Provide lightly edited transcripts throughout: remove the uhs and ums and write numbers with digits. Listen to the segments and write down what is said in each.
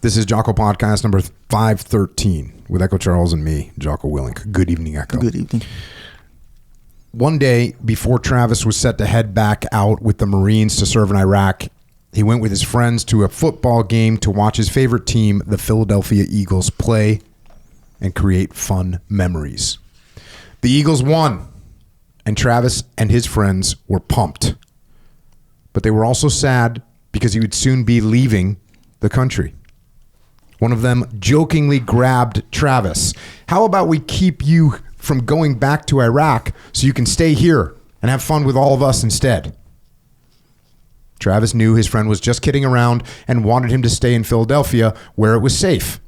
This is Jocko podcast number 513 with Echo Charles and me, Jocko Willink. Good evening, Echo. Good evening. One day before Travis was set to head back out with the Marines to serve in Iraq, he went with his friends to a football game to watch his favorite team, the Philadelphia Eagles, play and create fun memories. The Eagles won, and Travis and his friends were pumped. But they were also sad because he would soon be leaving the country. One of them jokingly grabbed Travis. How about we keep you from going back to Iraq so you can stay here and have fun with all of us instead? Travis knew his friend was just kidding around and wanted him to stay in Philadelphia where it was safe.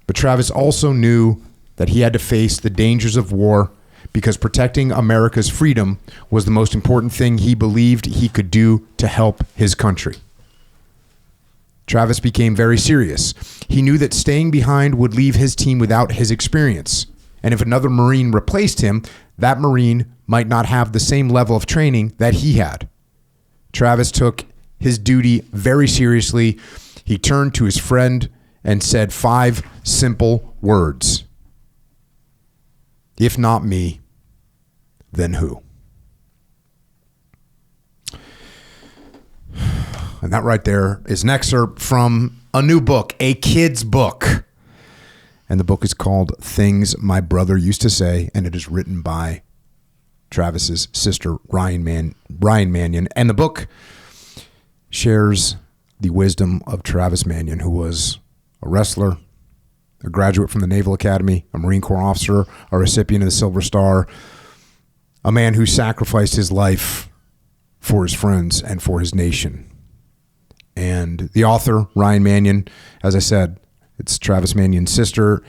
But Travis also knew that he had to face the dangers of war because protecting America's freedom was the most important thing he believed he could do to help his country. Travis became very serious. He knew that staying behind would leave his team without his experience. And if another Marine replaced him, that Marine might not have the same level of training that he had. Travis took his duty very seriously. He turned to his friend and said 5 simple words. If not me, then who? And that right there is an excerpt from a new book, a kid's book. And the book is called Things My Brother Used to Say, and it is written by Travis's sister, Ryan Manion. And the book shares the wisdom of Travis Manion, who was a wrestler, a graduate from the Naval Academy, a Marine Corps officer, a recipient of the Silver Star, a man who sacrificed his life for his friends and for his nation. And the author, Ryan Manion, as I said, it's Travis Manion's sister.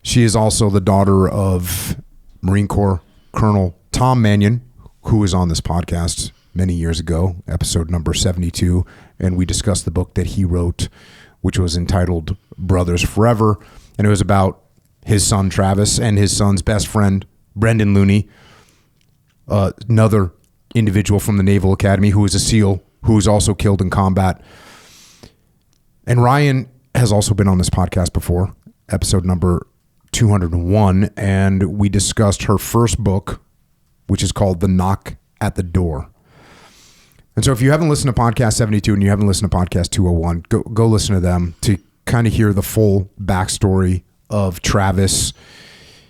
She is also the daughter of Marine Corps Colonel Tom Manion, who was on this podcast many years ago, episode number 72, and we discussed the book that he wrote, which was entitled Brothers Forever, and it was about his son Travis and his son's best friend, Brendan Looney, another individual from the Naval Academy who was a SEAL who was also killed in combat. And Ryan has also been on this podcast before, episode number 201, and we discussed her first book, which is called The Knock at the Door. And so if you haven't listened to podcast 72 and you haven't listened to podcast 201, go listen to them to kind of hear the full backstory of Travis,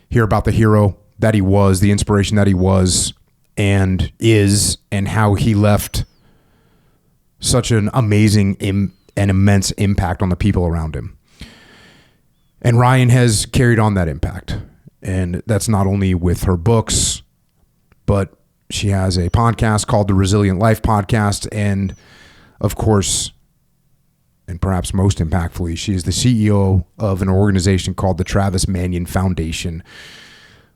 hear about the hero that he was, the inspiration that he was and is, and how he left such an amazing and immense impact on the people around him. And Ryan has carried on that impact. And that's not only with her books, but she has a podcast called the Resilient Life Podcast. And of course, and perhaps most impactfully, she is the CEO of an organization called the Travis Manion Foundation,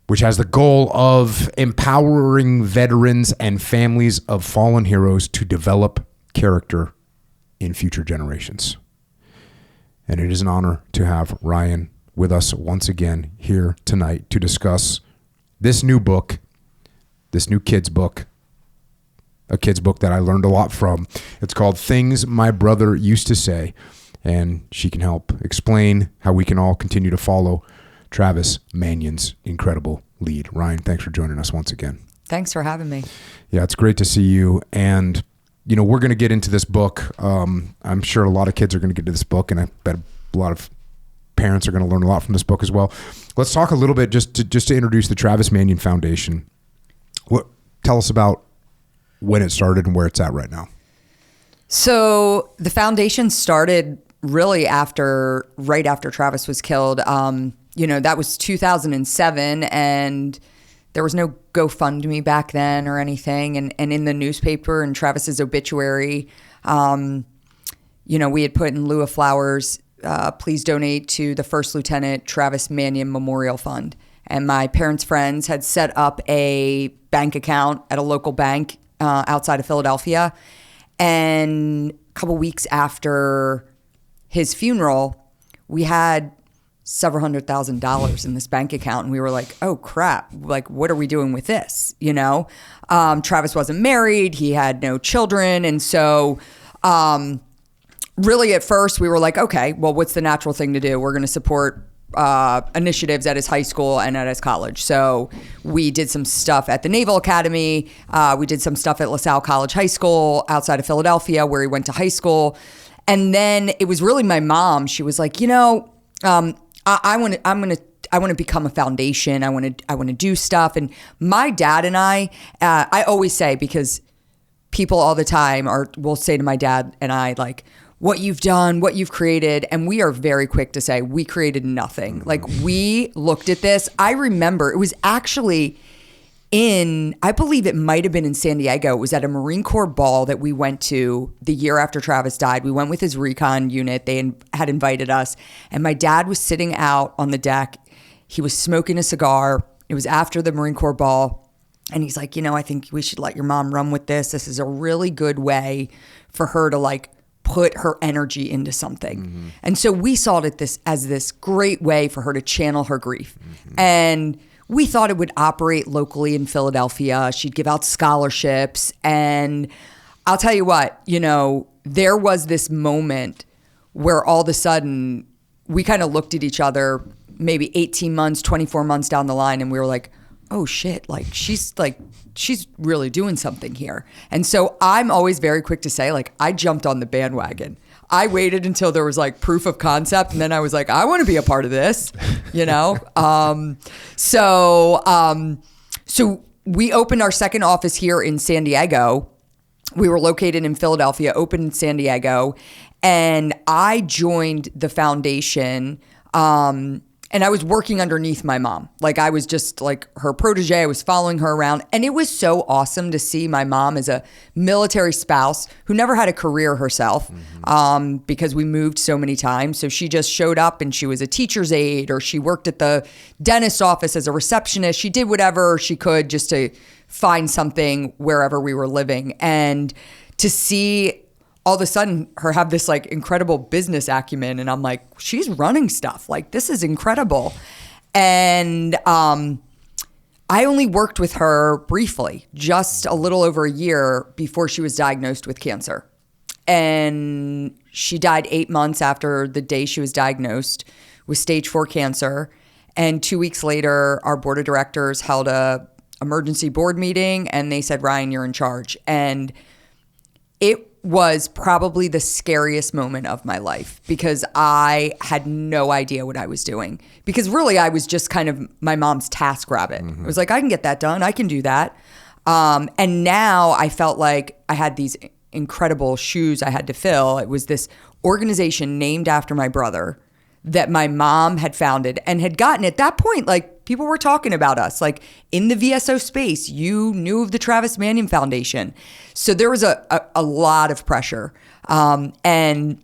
which has the goal of empowering veterans and families of fallen heroes to develop character in future generations. And it is an honor to have Ryan with us once again here tonight to discuss this new book, this new kid's book, a kid's book that I learned a lot from. It's called Things My Brother Used to Say, and she can help explain how we can all continue to follow Travis Manion's incredible lead. Ryan, thanks for joining us once again. Thanks for having me. Yeah, it's great to see you. And you know, we're going to get into this book. I'm sure a lot of kids are going to get into this book, and I bet a lot of parents are going to learn a lot from this book as well. Let's talk a little bit just to introduce the Travis Manion Foundation. Tell us about when it started and where it's at right now. So the foundation started really right after Travis was killed. That was 2007, and there was no GoFundMe back then or anything. And in the newspaper and Travis's obituary, we had put in lieu of flowers, please donate to the First Lieutenant Travis Manion Memorial Fund. And my parents' friends had set up a bank account at a local bank outside of Philadelphia. And a couple weeks after his funeral, we had several $100,000 in this bank account. And we were like, oh crap, like, what are we doing with this? Travis wasn't married. He had no children. And so really at first we were like, okay, well, what's the natural thing to do? We're going to support initiatives at his high school and at his college. So we did some stuff at the Naval Academy. We did some stuff at LaSalle College High School outside of Philadelphia, where he went to high school. And then it was really my mom. She was like, I want to become a foundation. I want to do stuff. And my dad and I always say, because people all the time will say to my dad and I, like, what you've done, what you've created. And we are very quick to say we created nothing. Like, we looked at this. I remember it was actually I believe it might have been in San Diego. It was at a Marine Corps ball that we went to the year after Travis died. We went with his recon unit. They had invited us. And my dad was sitting out on the deck. He was smoking a cigar. It was after the Marine Corps ball. And he's like, I think we should let your mom run with this. This is a really good way for her to, like, put her energy into something. Mm-hmm. And so we saw it as this great way for her to channel her grief. Mm-hmm. And we thought it would operate locally in Philadelphia. She'd give out scholarships. And I'll tell you what, there was this moment where all of a sudden we kind of looked at each other maybe 18 months, 24 months down the line, and we were like, oh shit, she's really doing something here. And so I'm always very quick to say, like, I jumped on the bandwagon. I waited until there was, like, proof of concept, and then I was like, I want to be a part of this, So we opened our second office here in San Diego. We were located in Philadelphia, opened in San Diego, and I joined the foundation. And I was working underneath my mom. Like, I was just like her protege. I was following her around. And it was so awesome to see my mom as a military spouse who never had a career herself, because we moved so many times. So she just showed up and she was a teacher's aide, or she worked at the dentist's office as a receptionist. She did whatever she could just to find something wherever we were living. And to see all of a sudden her have this, like, incredible business acumen. And I'm like, she's running stuff. Like, this is incredible. And I only worked with her briefly, just a little over a year before she was diagnosed with cancer. And she died 8 months after the day she was diagnosed with stage 4 cancer. And 2 weeks later, our board of directors held a emergency board meeting, and they said, Ryan, you're in charge. And it was probably the scariest moment of my life, because I had no idea what I was doing. Because really, I was just kind of my mom's task rabbit. Mm-hmm. It was like, I can get that done. I can do that. And now I felt like I had these incredible shoes I had to fill. It was this organization named after my brother that my mom had founded and had gotten. At that point, like, people were talking about us, like, in the VSO space. You knew of the Travis Manion Foundation. So there was a lot of pressure. And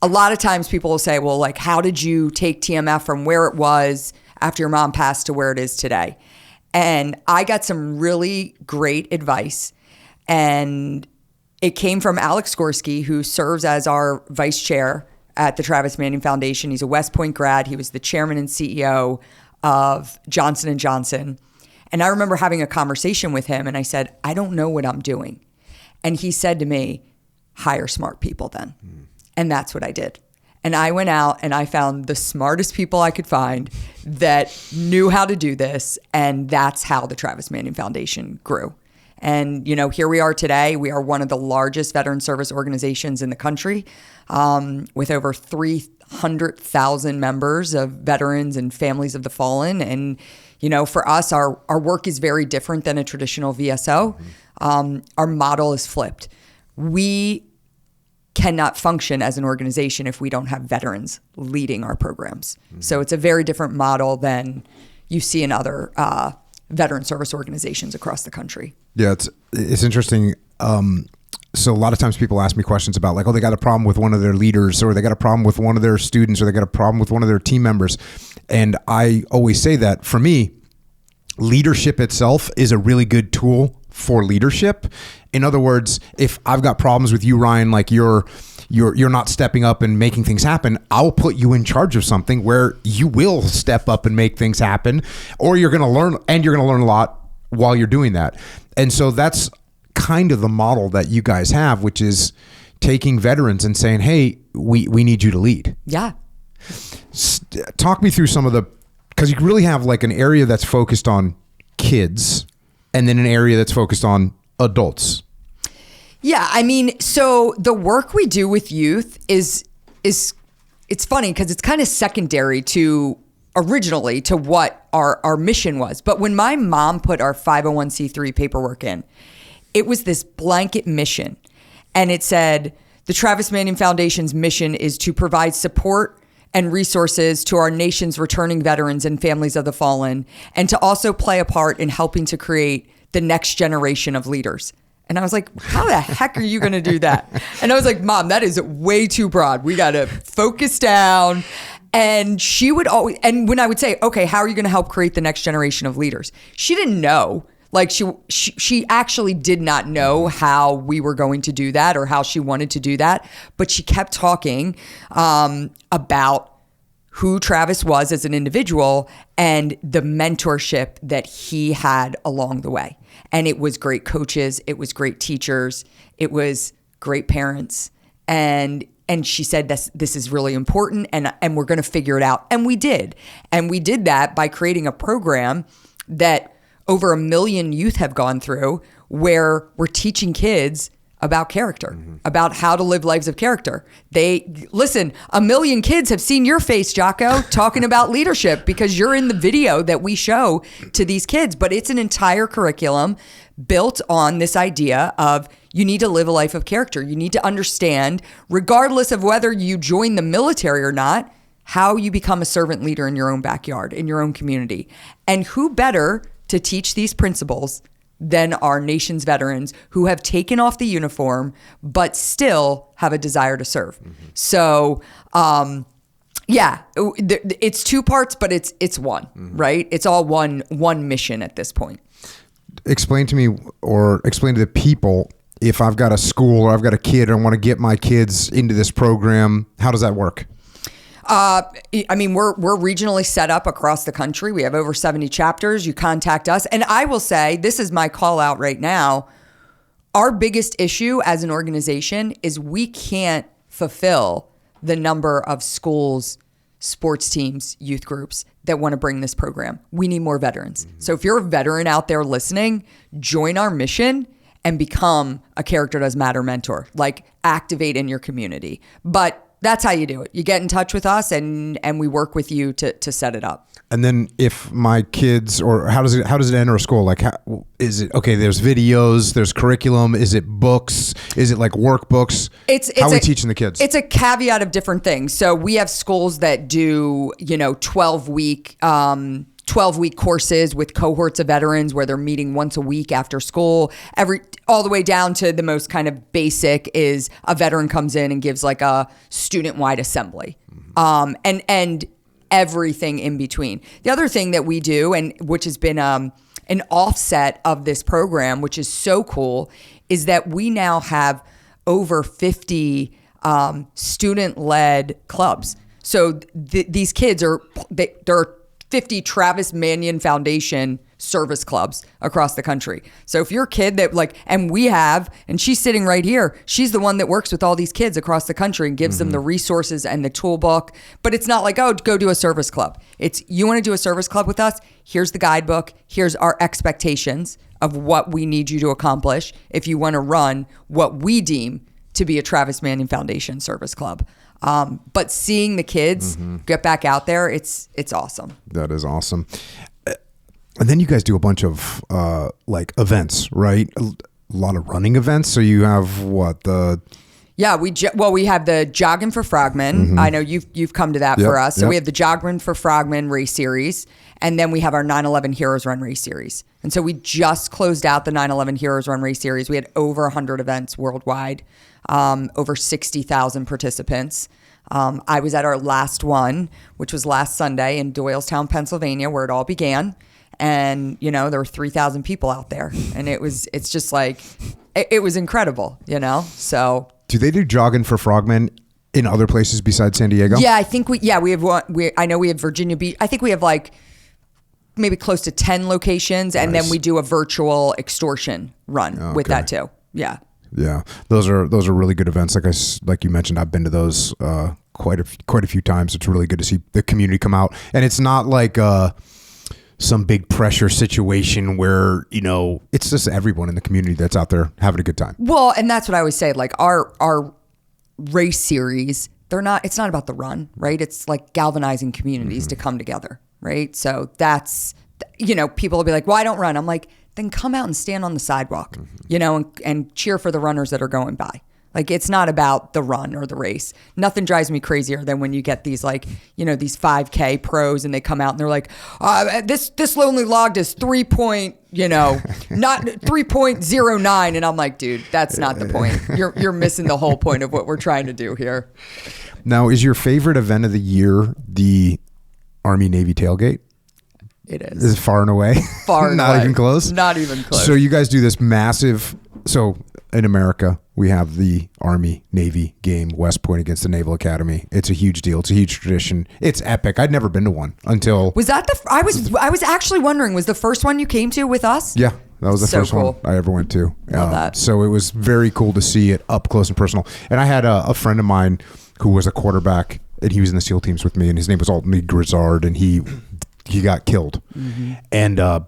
a lot of times people will say, well, like, how did you take TMF from where it was after your mom passed to where it is today? And I got some really great advice. And it came from Alex Gorski, who serves as our vice chair at the Travis Manion Foundation. He's a West Point grad. He was the chairman and CEO of Johnson & Johnson. And I remember having a conversation with him, and I said, I don't know what I'm doing. And he said to me, hire smart people then. And that's what I did. And I went out and I found the smartest people I could find that knew how to do this. And that's how the Travis Manion Foundation grew. And, here we are today. We are one of the largest veteran service organizations in the country, with over 300,000 members of veterans and families of the fallen. And, for us, our work is very different than a traditional VSO. Our model is flipped. We cannot function as an organization if we don't have veterans leading our programs. So it's a very different model than you see in other veteran service organizations across the country. Yeah, it's interesting. So a lot of times people ask me questions about, like, oh, they got a problem with one of their leaders, or they got a problem with one of their students, or they got a problem with one of their team members. And I always say that for me, leadership itself is a really good tool for leadership. In other words, if I've got problems with you, Ryan, like you're not stepping up and making things happen, I'll put you in charge of something where you will step up and make things happen, or you're going to learn, and you're going to learn a lot while you're doing that. And so that's kind of the model that you guys have, which is taking veterans and saying, hey, we need you to lead. Yeah. Talk me through some of the, because you really have like an area that's focused on kids and then an area that's focused on adults. Yeah. I mean, so the work we do with youth is it's funny because it's kind of secondary originally to what our mission was. But when my mom put our 501c3 paperwork in, it was this blanket mission. And it said, the Travis Manion Foundation's mission is to provide support and resources to our nation's returning veterans and families of the fallen, and to also play a part in helping to create the next generation of leaders. And I was like, how the heck are you going to do that? And I was like, Mom, that is way too broad. We got to focus down. And she would always, and when I would say, okay, how are you going to help create the next generation of leaders? She didn't know. Like she actually did not know how we were going to do that or how she wanted to do that. But she kept talking about who Travis was as an individual and the mentorship that he had along the way. And it was great coaches. It was great teachers. It was great parents. And she said, this is really important and we're going to figure it out. And we did. And we did that by creating a program that over 1 million youth have gone through, where we're teaching kids about character, about how to live lives of character. Listen, 1 million kids have seen your face, Jocko, talking about leadership because you're in the video that we show to these kids. But it's an entire curriculum built on this idea of you need to live a life of character. You need to understand, regardless of whether you join the military or not, how you become a servant leader in your own backyard, in your own community. And who better to teach these principles than our nation's veterans who have taken off the uniform but still have a desire to serve. So, it's two parts, but it's one, right? It's all one mission at this point. Explain to me, or explain to the people, if I've got a school or I've got a kid and I want to get my kids into this program, how does that work? I mean, we're regionally set up across the country. We have over 70 chapters. You contact us. And I will say, this is my call out right now. Our biggest issue as an organization is we can't fulfill the number of schools, sports teams, youth groups that want to bring this program. We need more veterans. So if you're a veteran out there listening, join our mission and become a Character Does Matter mentor. Like, activate in your community. But that's how you do it. You get in touch with us and we work with you to set it up. And then if my kids, or how does it enter a school? Like, how, is it, okay, there's videos, there's curriculum, is it books? Is it like workbooks? How are we teaching the kids? It's a caveat of different things. So we have schools that do, 12-week courses with cohorts of veterans where they're meeting once a week after school. All the way down to the most kind of basic is a veteran comes in and gives like a student-wide assembly, and everything in between. The other thing that we do, and which has been an offset of this program, which is so cool, is that we now have over 50 student-led clubs. So these kids there are 50 Travis Manion Foundation service clubs across the country. So if you're a kid that and she's sitting right here, she's the one that works with all these kids across the country and gives them the resources and the tool book. But it's not like, oh, go do a service club. It's, you want to do a service club with us? Here's the guidebook. Here's our expectations of what we need you to accomplish if you want to run what we deem to be a Travis Manion Foundation service club. But seeing the kids get back out there, it's awesome. That is awesome. And then you guys do a bunch of events, right? A lot of running events. So you have what, Yeah, we have the Jogging for Frogmen. I know you've come to that for us. So we have the Jogging for Frogmen race series, and then we have our 9/11 Heroes Run race series. And so we just closed out the 9/11 Heroes Run race series. We had over 100 events worldwide, over 60,000 participants. I was at our last one, which was last Sunday in Doylestown, Pennsylvania, where it all began. And, there were 3,000 people out there, and it was incredible, so. Do they do Jogging for Frogmen in other places besides San Diego? Yeah, I think we have one. I know we have Virginia Beach. I think we have maybe close to 10 locations, and then we do a virtual extortion run with that too. Yeah. Yeah, those are really good events. Like you mentioned, I've been to those quite a few times. It's really good to see the community come out, and it's not like some big pressure situation where it's just everyone in the community that's out there having a good time. Well, and that's what I always say. Like our race series, it's not about the run, right? It's like galvanizing communities to come together, right? So that's people will be like, "Well, I don't run." I'm like, then come out and stand on the sidewalk, and cheer for the runners that are going by. Like, it's not about the run or the race. Nothing drives me crazier than when you get these these 5K pros and they come out and they're like, this lonely logged is not 3.09. And I'm like, dude, that's not the point. You're missing the whole point of what we're trying to do here. Now, is your favorite event of the year the Army-Navy tailgate? It is. Is it far and away? Far and Not away. even close? Not even close. So you guys do this massive... So in America, we have the Army-Navy game, West Point against the Naval Academy. It's a huge deal. It's a huge tradition. It's epic. I'd never been to one until... Was that I was actually wondering, was the first one you came to with us? Yeah, that was the So first cool. one I ever went to. Love that. So it was very cool to see it up close and personal. And I had a friend of mine who was a quarterback, and he was in the SEAL teams with me, and his name was Alton Grizzard, and he got killed. Mm-hmm. And I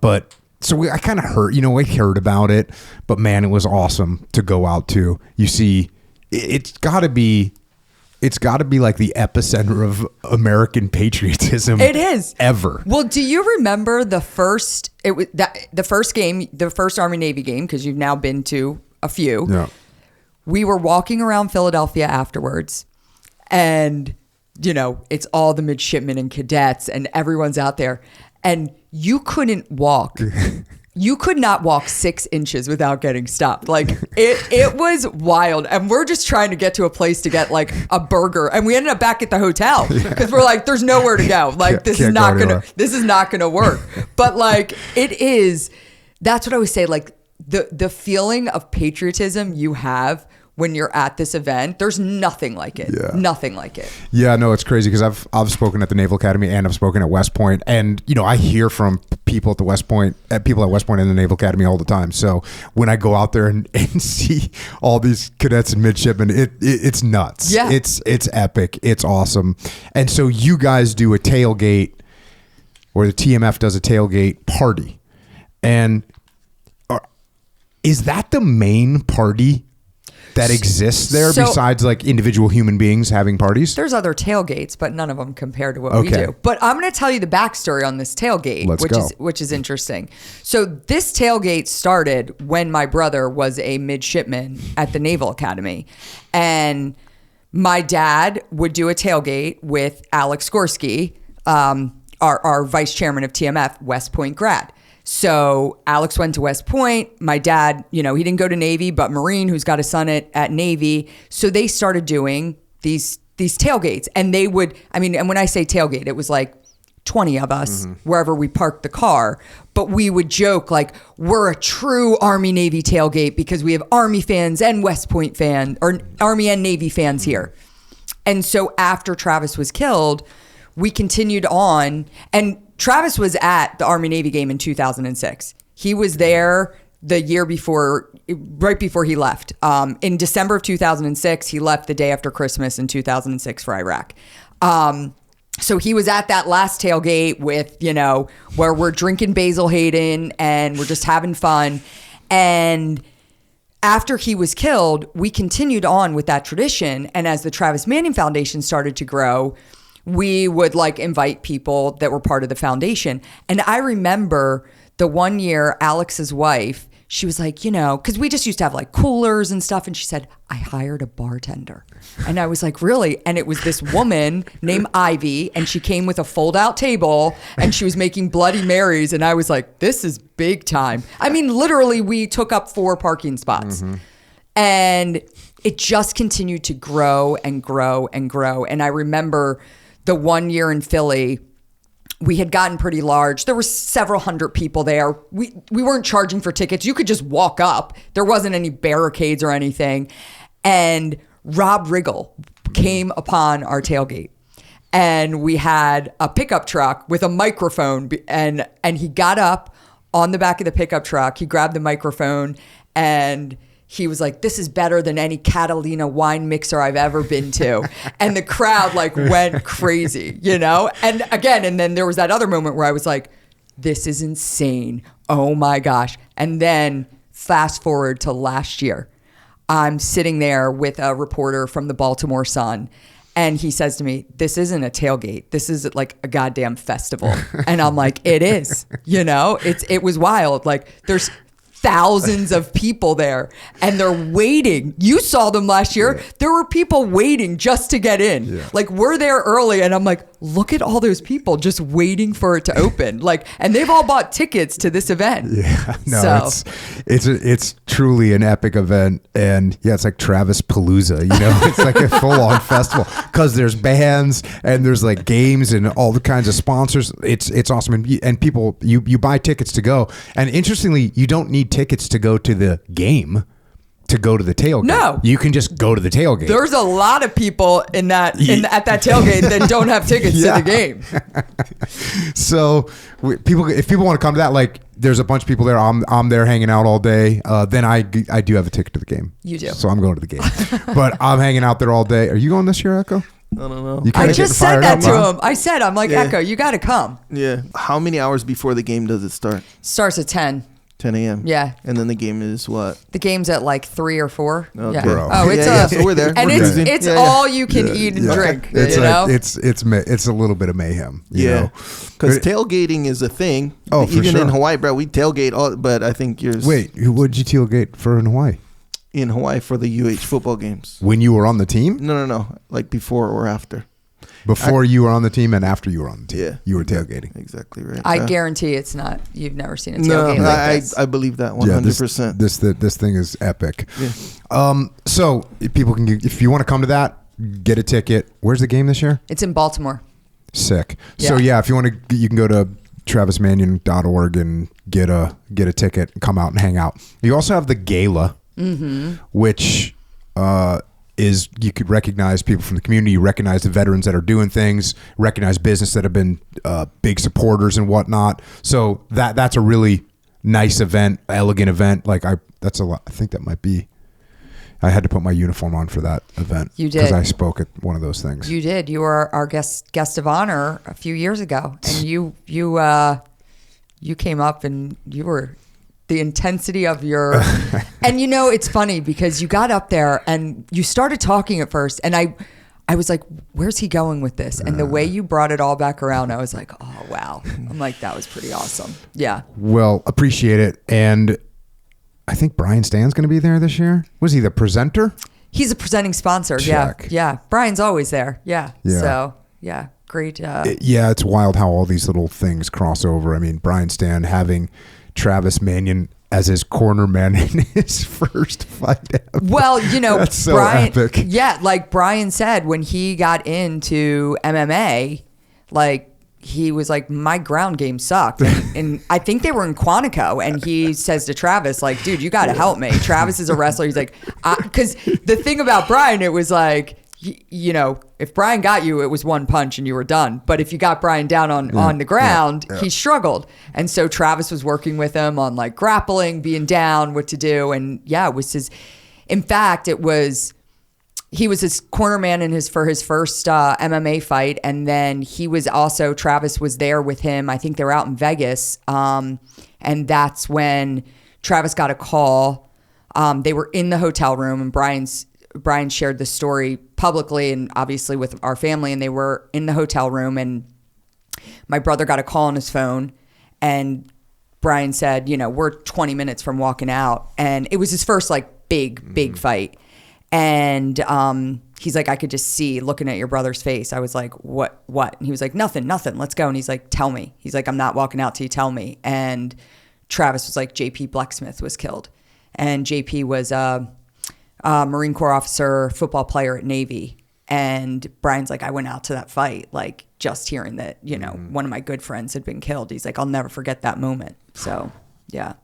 kind of heard, we heard about it, but man, it was awesome to go out to. You see, it's got to be like the epicenter of American patriotism. It is ever. Well, do you remember the first game, the first Army-Navy game? Because you've now been to a few. Yeah. We were walking around Philadelphia afterwards, and it's all the midshipmen and cadets, and everyone's out there, and you couldn't walk. You could not walk 6 inches without getting stopped. Like it was wild. And we're just trying to get to a place to get like a burger. And we ended up back at the hotel because we're like, there's nowhere to go. Like this is not gonna work. But like that's what I always say. Like the feeling of patriotism you have when you're at this event, there's nothing like it. Yeah. Nothing like it. Yeah, no, it's crazy because I've spoken at the Naval Academy and I've spoken at West Point, and I hear from people at West Point and the Naval Academy all the time. So when I go out there and see all these cadets and midshipmen, it's nuts. Yeah, it's epic. It's awesome. And so you guys do a tailgate, or the TMF does a tailgate party, and is that the main party that exists there besides like individual human beings having parties? There's other tailgates, but none of them compare to what we do. But I'm going to tell you the backstory on this tailgate, which is interesting. So this tailgate started when my brother was a midshipman at the Naval Academy, and my dad would do a tailgate with Alex Gorski, our vice chairman of TMF, West Point grad. So Alex went to West Point. My dad, he didn't go to Navy, but Marine, who's got a son at Navy. So they started doing these tailgates, and they would, and when I say tailgate, it was like 20 of us wherever we parked the car. But we would joke like, we're a true Army Navy tailgate because we have Army fans and West Point fans, or Army and Navy fans here. And so after Travis was killed, we continued on, and Travis was at the Army-Navy game in 2006. He was there the year before, right before he left. In December of 2006, he left the day after Christmas in 2006 for Iraq. So he was at that last tailgate with, where we're drinking Basil Hayden and we're just having fun. And after he was killed, we continued on with that tradition. And as the Travis Manion Foundation started to grow, we would like invite people that were part of the foundation. And I remember the one year Alex's wife, she was like, because we just used to have like coolers and stuff. And she said, I hired a bartender. And I was like, really? And it was this woman named Ivy. And she came with a fold out table and she was making Bloody Marys. And I was like, this is big time. Literally we took up 4 parking spots. Mm-hmm. And it just continued to grow and grow and grow. And I remember the one year in Philly, we had gotten pretty large. There were several hundred people there. We weren't charging for tickets. You could just walk up. There wasn't any barricades or anything. And Rob Riggle came upon our tailgate. And we had a pickup truck with a microphone. And he got up on the back of the pickup truck. He grabbed the microphone and he was like, this is better than any Catalina wine mixer I've ever been to. And the crowd like went crazy, you know? And again, and then there was that other moment where I was like, this is insane. Oh my gosh. And then fast forward to last year, I'm sitting there with a reporter from the Baltimore Sun. And he says to me, this isn't a tailgate. This is like a goddamn festival. And I'm like, it is, you know, it was wild. Like there's thousands of people there and they're waiting. You saw them last year. Yeah. There were people waiting just to get in. Yeah. Like we're there early and I'm like, look at all those people just waiting for it to open. Like, and they've all bought tickets to this event. Yeah, no, so. it's truly an epic event. And yeah, it's like Travis Palooza, you know, it's like a full on festival because there's bands and there's like games and all the kinds of sponsors. It's awesome. And people, you buy tickets to go. And interestingly, you don't need tickets to go to the game to go to the tailgate. No, you can just go to the tailgate. There's a lot of people at that tailgate that don't have tickets to the game. So if people want to come to that, like there's a bunch of people there. I'm there hanging out all day. Then I do have a ticket to the game. You do. So I'm going to the game, but I'm hanging out there all day. Are you going this year, Echo? I don't know. I just said that to him. I'm like, yeah. Echo, you got to come. Yeah. How many hours before the game does it start? Starts at 10. 10 a.m. Yeah. And then the game is what? The game's at like 3 or 4. Okay. Yeah. Bro. Oh, it's so we're there. And it's all you can eat and drink. It's you know? It's a little bit of mayhem. You know? Because tailgating is a thing. Oh, for even sure. in Hawaii, bro, we tailgate all. But I think yours. Wait, what did you tailgate for in Hawaii? In Hawaii for the UH football games. When you were on the team? No. Like before or after. Before you were on the team and after you were on the team. Yeah. You were tailgating. Exactly right. I guarantee it's not. You've never seen a tailgate like this. I believe that 100%. This thing is epic. Yeah. So if you want to come to that, get a ticket. Where's the game this year? It's in Baltimore. Sick. Yeah. So yeah, if you want to, you can go to travismanion.org and get a ticket and come out and hang out. You also have the gala, which is you could recognize people from the community, you recognize the veterans that are doing things, recognize business that have been big supporters and whatnot. So that's a really nice event, elegant event. Like that's a lot. I think that might be. I had to put my uniform on for that event. You did, because I spoke at one of those things. You did. You were our guest of honor a few years ago, and you came up and you were. The intensity of your, and you know, it's funny because you got up there and you started talking at first and I was like, where's he going with this? And the way you brought it all back around, I was like, oh, wow. I'm like, that was pretty awesome. Yeah. Well, appreciate it. And I think Brian Stan's going to be there this year. Was he the presenter? He's a presenting sponsor. Check. Yeah. Brian's always there. Yeah. So yeah, great. It's wild how all these little things cross over. I mean, Brian Stan having Travis Manion as his corner man in his first fight ever. Well, you know, that's so Brian, epic. Yeah, like Brian said, when he got into MMA, like he was like, my ground game sucked. And I think they were in Quantico, and he says to Travis, like, dude, you got to help me. Travis is a wrestler. He's like, because the thing about Brian, it was like, you know, if Brian got you, it was one punch and you were done. But if you got Brian down on the ground, he struggled. And so Travis was working with him on like grappling, being down, what to do. And yeah, it was in fact, he was his corner man for his first MMA fight. And then Travis was there with him. I think they were out in Vegas. And that's when Travis got a call. They were in the hotel room and Brian shared the story publicly and obviously with our family, and they were in the hotel room and my brother got a call on his phone and Brian said, you know, we're 20 minutes from walking out, and it was his first like big fight. And he's like, I could just see looking at your brother's face. I was like, what? And he was like, nothing, let's go. And he's like, tell me. He's like, I'm not walking out till you tell me. And Travis was like, JP Blecksmith was killed. And JP was Marine Corps officer, football player at Navy. And Brian's like, I went out to that fight, like just hearing that, you know, one of my good friends had been killed. He's like, I'll never forget that moment. So, yeah.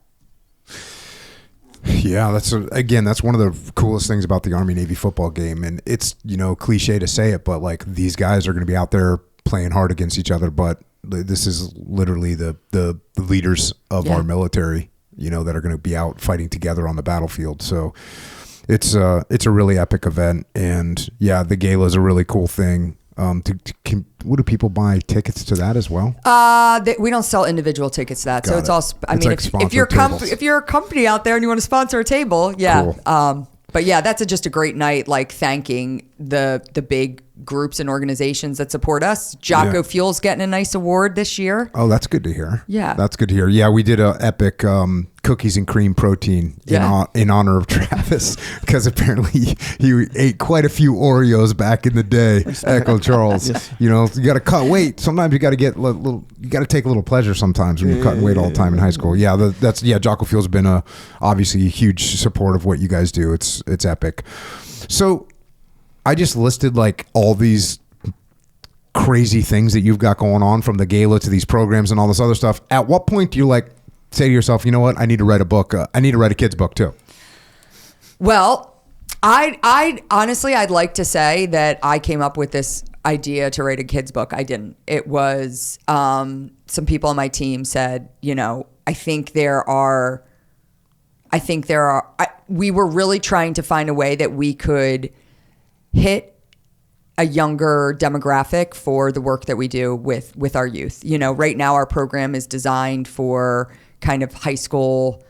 Yeah, that's one of the coolest things about the Army-Navy football game. And it's, you know, cliche to say it, but like these guys are going to be out there playing hard against each other. But this is literally the leaders of our military that are going to be out fighting together on the battlefield. So it's a really epic event, and yeah, the gala is a really cool thing. What do people buy tickets to that as well? We don't sell individual tickets to that, Got so it's it. all. I It's mean, like if you're sponsored if you're a company out there and you want to sponsor a table, yeah. Cool. But yeah, that's just a great night, like thanking the big groups and organizations that support us. Jocko Yeah. Fuel's getting a nice award this year. Oh, that's good to hear. Yeah. That's good to hear. Yeah, we did a epic cookies and cream protein in honor of Travis, because apparently he ate quite a few Oreos back in the day. Echo Charles. Yes. You got to cut weight. Sometimes you got to get you got to take a little pleasure sometimes when you're cutting weight all the time in high school. Yeah, Jocko Fuel's been obviously a huge support of what you guys do. It's epic. So I just listed like all these crazy things that you've got going on, from the gala to these programs and all this other stuff. At what point do you say to yourself, you know what, I need to write a book. I need to write a kid's book too? Well, I honestly, I'd like to say that I came up with this idea to write a kid's book. I didn't. It was some people on my team said, I think there are. We were really trying to find a way that we could hit a younger demographic for the work that we do with our youth. Right now our program is designed for kind of high school,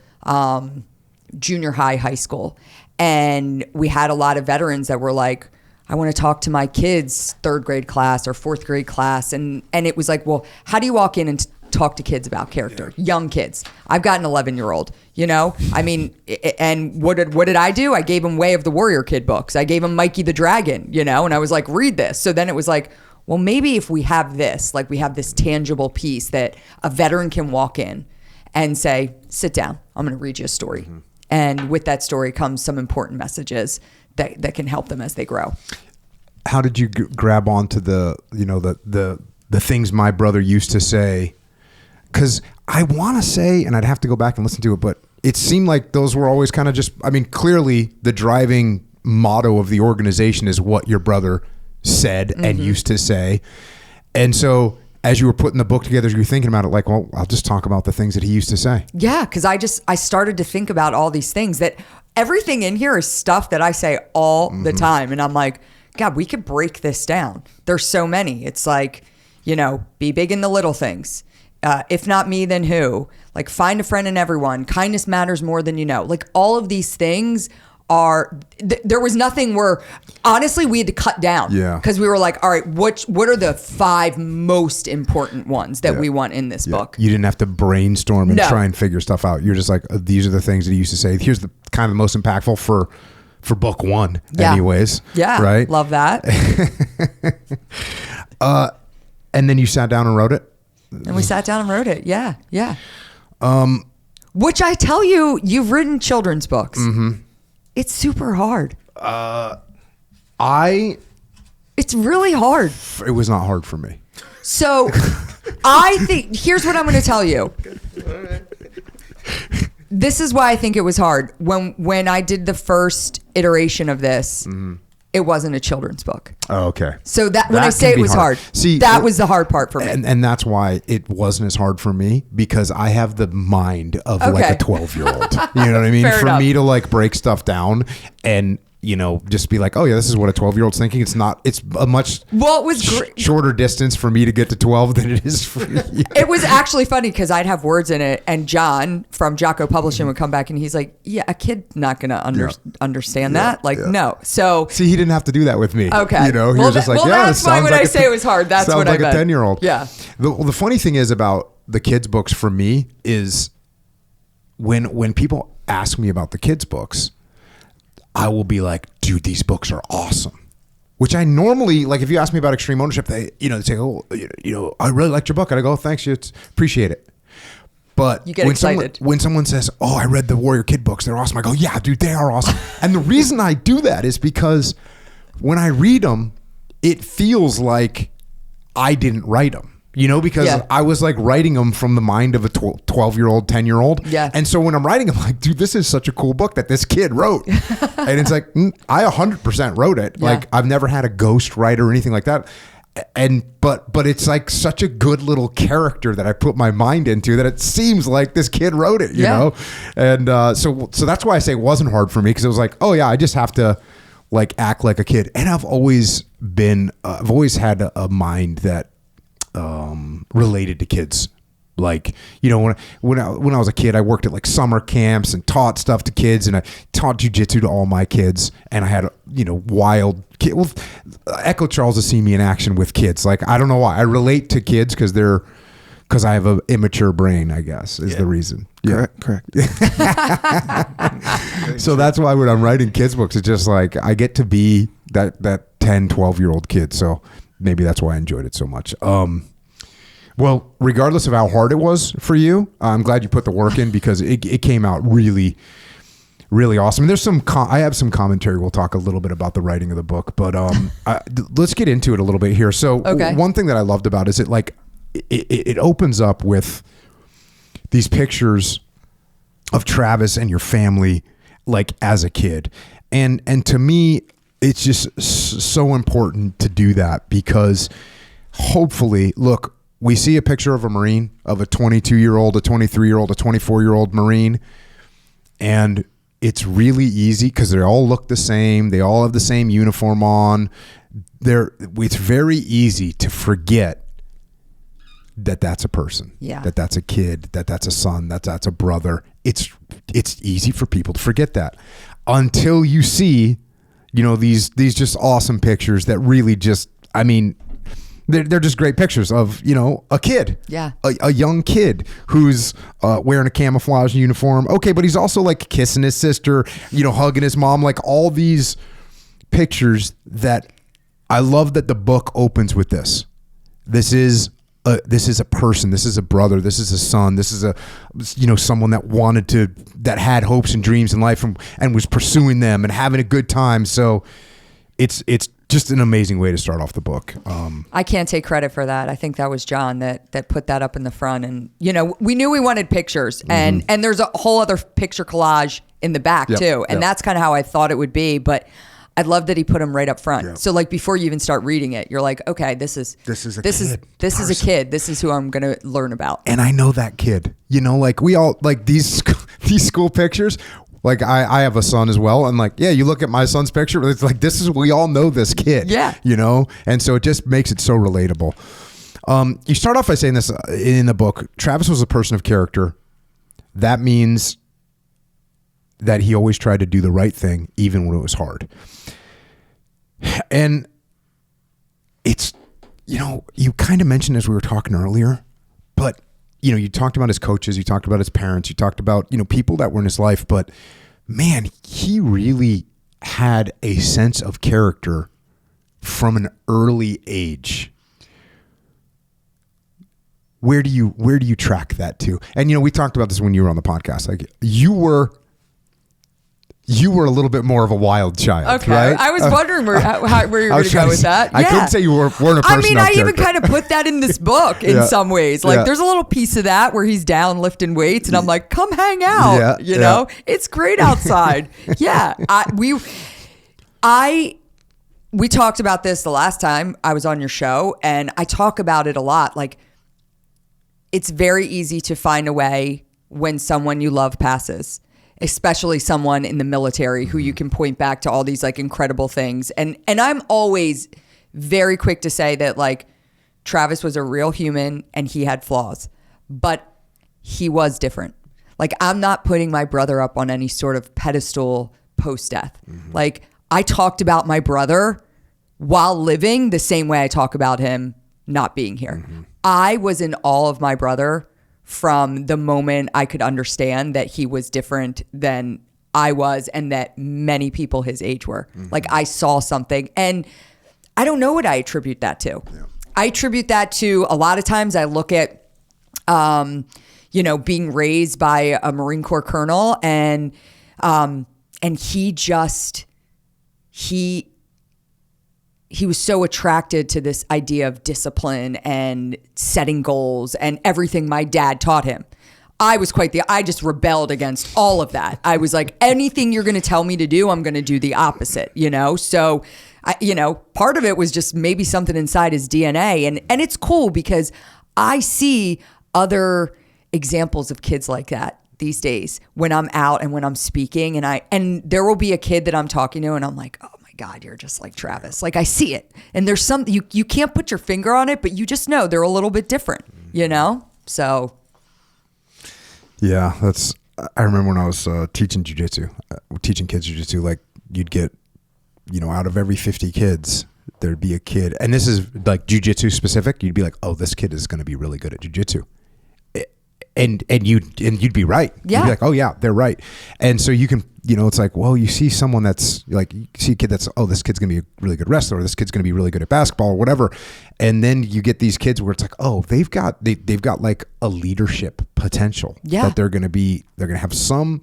junior high school. And we had a lot of veterans that were like, I want to talk to my kids' third grade class or fourth grade class. And it was like, well, how do you walk in and talk to kids about character? Young kids. I've got an 11-year-old, I mean, and what did I do? I gave him Way of the Warrior Kid books. I gave him Mikey the Dragon, and I was like, read this. So then it was like, well, maybe if we have this, like we have this tangible piece that a veteran can walk in and say, sit down, I'm going to read you a story. Mm-hmm. And with that story comes some important messages that can help them as they grow. How did you grab onto the things my brother used to say? Because I want to say, and I'd have to go back and listen to it, but it seemed like those were always kind of just, I mean, clearly the driving motto of the organization is what your brother said and used to say. And so as you were putting the book together, you were thinking about it like, well, I'll just talk about the things that he used to say. Yeah, because I started to think about all these things, that everything in here is stuff that I say all the time. And I'm like, God, we could break this down. There's so many. It's like, be big in the little things. If not me, then who? Like, find a friend in everyone. Kindness matters more than you know. Like, all of these things are, there was nothing where, honestly, we had to cut down. Yeah. Because we were like, all right, what are the 5 most important ones that we want in this book? You didn't have to brainstorm and try and figure stuff out. You're just like, these are the things that he used to say. Here's the kind of the most impactful for book 1 anyways. Yeah. Right? Love that. And then you sat down and wrote it? And we sat down and wrote it. Yeah. Yeah. Which I tell you, you've written children's books. Mm-hmm. It's super hard. It's really hard. It was not hard for me. So I think, here's what I'm going to tell you. This is why I think it was hard. When I did the first iteration of this, it wasn't a children's book. Oh, okay. So that when I say it was hard, that was the hard part for me. And that's why it wasn't as hard for me, because I have the mind of like a 12-year-old. You know what I mean? Fair enough. Me to like break stuff down and just be like, oh yeah, this is what a 12-year-old's thinking. It's not. It's a much shorter distance for me to get to 12 than it is for you. It was actually funny because I'd have words in it, and John from Jocko Publishing would come back and he's like, yeah, a kid's not gonna understand that. No. So see, he didn't have to do that with me. Okay. He was just like, yeah, that's why when I say it was hard, that's what I meant. Sounds like a 10-year-old. Yeah. The funny thing is about the kids' books for me is when people ask me about the kids' books, I will be like, dude, these books are awesome. Which I normally, like, if you ask me about extreme ownership, they say, oh, I really liked your book. And I go, oh, thanks, you appreciate it. But you get excited. When someone says, oh, I read the Warrior Kid books, they're awesome. I go, yeah, dude, they are awesome. And the reason I do that is because when I read them, it feels like I didn't write them. Because I was like writing them from the mind of a 12-year-old, 10-year-old. Yeah. And so when I'm writing, I'm like, dude, this is such a cool book that this kid wrote. And it's like, I 100% wrote it. Yeah. Like, I've never had a ghost writer or anything like that. but it's like such a good little character that I put my mind into that it seems like this kid wrote it, you know? And so that's why I say it wasn't hard for me, because it was like, oh yeah, I just have to like act like a kid. And I've always had a mind that related to kids. Like, you know, when I was a kid, I worked at like summer camps and taught stuff to kids, and I taught jujitsu to all my kids. And I had, you know, wild kid. Well, Echo Charles has seen me in action with kids. Like, I don't know why I relate to kids, because I have an immature brain, I guess, is the reason. Yeah. Correct. So that's why when I'm writing kids books, it's just like I get to be that 10, 12-year-old kid. So maybe that's why I enjoyed it so much. Well, regardless of how hard it was for you, I'm glad you put the work in, because it came out really, really awesome. And there's I have some commentary. We'll talk a little bit about the writing of the book, but let's get into it a little bit here. So one thing that I loved about it is it opens up with these pictures of Travis and your family, like as a kid. And to me, it's just so important to do that, because hopefully, look, we see a picture of a Marine, of a 22-year-old, a 23-year-old, a 24-year-old Marine, and it's really easy because they all look the same. They all have the same uniform on. It's very easy to forget that that's a person, that that's a kid, that that's a son, that that's a brother. It's easy for people to forget that until you see, you know, these just awesome pictures that really just, I mean, they're just great pictures of, you know, a kid, a young kid who's wearing a camouflage uniform. Okay, but he's also like kissing his sister, you know, hugging his mom, like all these pictures that I love that the book opens with this. This is a person. This is a brother. This is a son. This is someone that had hopes and dreams in life and was pursuing them and having a good time. So it's just an amazing way to start off the book. I can't take credit for that. I think that was John that put that up in the front. And, you know, we knew we wanted pictures, and there's a whole other picture collage in the back too. And that's kind of how I thought it would be. But I love that he put them right up front. Yep. So like before you even start reading it, you're like, okay, this is a kid. This is who I'm going to learn about. And I know that kid, you know, like we all like these school pictures. Like I have a son as well. And like, yeah, you look at my son's picture, it's like, we all know this kid, you know? And so it just makes it so relatable. You start off by saying this in the book, Travis was a person of character. That means that he always tried to do the right thing, even when it was hard. And it's, you know, you kind of mentioned as we were talking earlier, but you know, you talked about his coaches, you talked about his parents, you talked about, you know, people that were in his life, but man, he really had a sense of character from an early age. Where do you track that to? And, you know, we talked about this when you were on the podcast. Like you were a little bit more of a wild child, okay. Right? I was wondering where you're going to go with that. I couldn't say you weren't a person. I mean, I even character. kind of put that in this book in some ways. Like, there's a little piece of that where he's down lifting weights, and I'm like, "Come hang out." You know, it's great outside. We talked about this the last time I was on your show, and I talk about it a lot. Like, it's very easy to find a way when someone you love passes, especially someone in the military who you can point back to all these like incredible things. And I'm always very quick to say that like Travis was a real human and he had flaws, but he was different. Like I'm not putting my brother up on any sort of pedestal post-death. Like I talked about my brother while living the same way I talk about him not being here. I was in awe of my brother from the moment I could understand that he was different than I was and that many people his age were. Like I saw something, and I don't know what I attribute that to. I attribute that to a lot of times I look at, being raised by a Marine Corps colonel, and he was so attracted to this idea of discipline and setting goals and everything my dad taught him. I just rebelled against all of that. I was like, anything you're going to tell me to do, I'm going to do the opposite, you know? So Part of it was just maybe something inside his DNA. And it's cool because I see other examples of kids like that these days when I'm out and when I'm speaking, and there will be a kid that I'm talking to and I'm like, oh my God, you're just like Travis. Like I see it. And there's some, you can't put your finger on it, but you just know they're a little bit different, So. Yeah, I remember when I was teaching jiu-jitsu, teaching kids jiu-jitsu, like you'd get, out of every 50 kids, there'd be a kid, and this is like jiu-jitsu specific, you'd be like, oh, this kid is going to be really good at jiu-jitsu. And you'd be right. Yeah. You'd be like, oh yeah, they're right. And so you can, it's like, well, you see someone that's like, you see a kid that's, oh, this kid's going to be a really good wrestler, or this kid's going to be really good at basketball or whatever. And then you get these kids where it's like, oh, they've got like a leadership potential. Yeah. That they're going to have some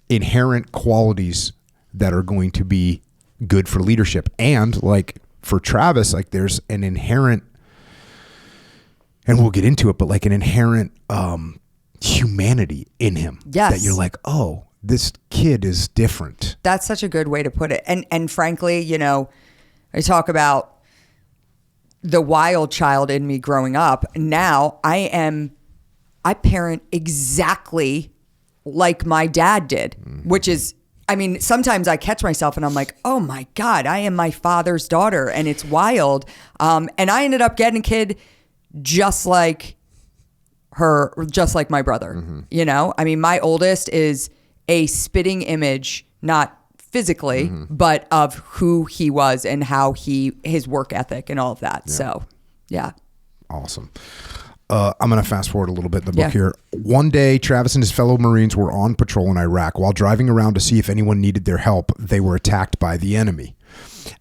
inherent qualities that are going to be good for leadership. And like for Travis, like there's an inherent, and we'll get into it, but like an inherent humanity in him. Yes. That you're like, oh, this kid is different. That's such a good way to put it. And frankly, I talk about the wild child in me growing up. Now I parent exactly like my dad did, which is, sometimes I catch myself and I'm like, oh my God, I am my father's daughter, and it's wild. And I ended up getting a kid just like her, just like my brother. My oldest is a spitting image, not physically, but of who he was and how his work ethic and all of that. Yeah. So, yeah. Awesome. I'm going to fast forward a little bit in the book here. One day, Travis and his fellow Marines were on patrol in Iraq. While driving around to see if anyone needed their help, they were attacked by the enemy.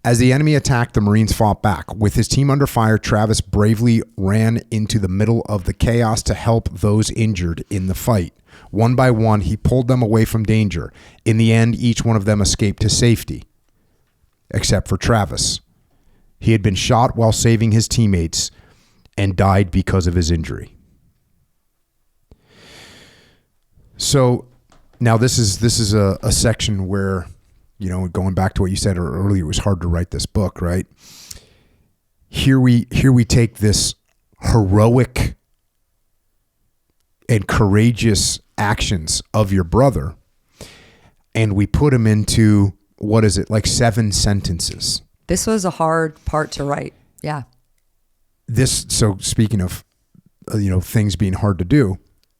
As the enemy attacked, the Marines fought back. With his team under fire, Travis bravely ran into the middle of the chaos to help those injured in the fight. One by one, he pulled them away from danger. In the end, each one of them escaped to safety, except for Travis. He had been shot while saving his teammates and died because of his injury. So now this is a section where, going back to what you said earlier, it was hard to write this book, right? Here we take this heroic and courageous actions of your brother, and we put him into, what is it, like 7 sentences. This was a hard part to write. Yeah. So speaking of, things being hard to do,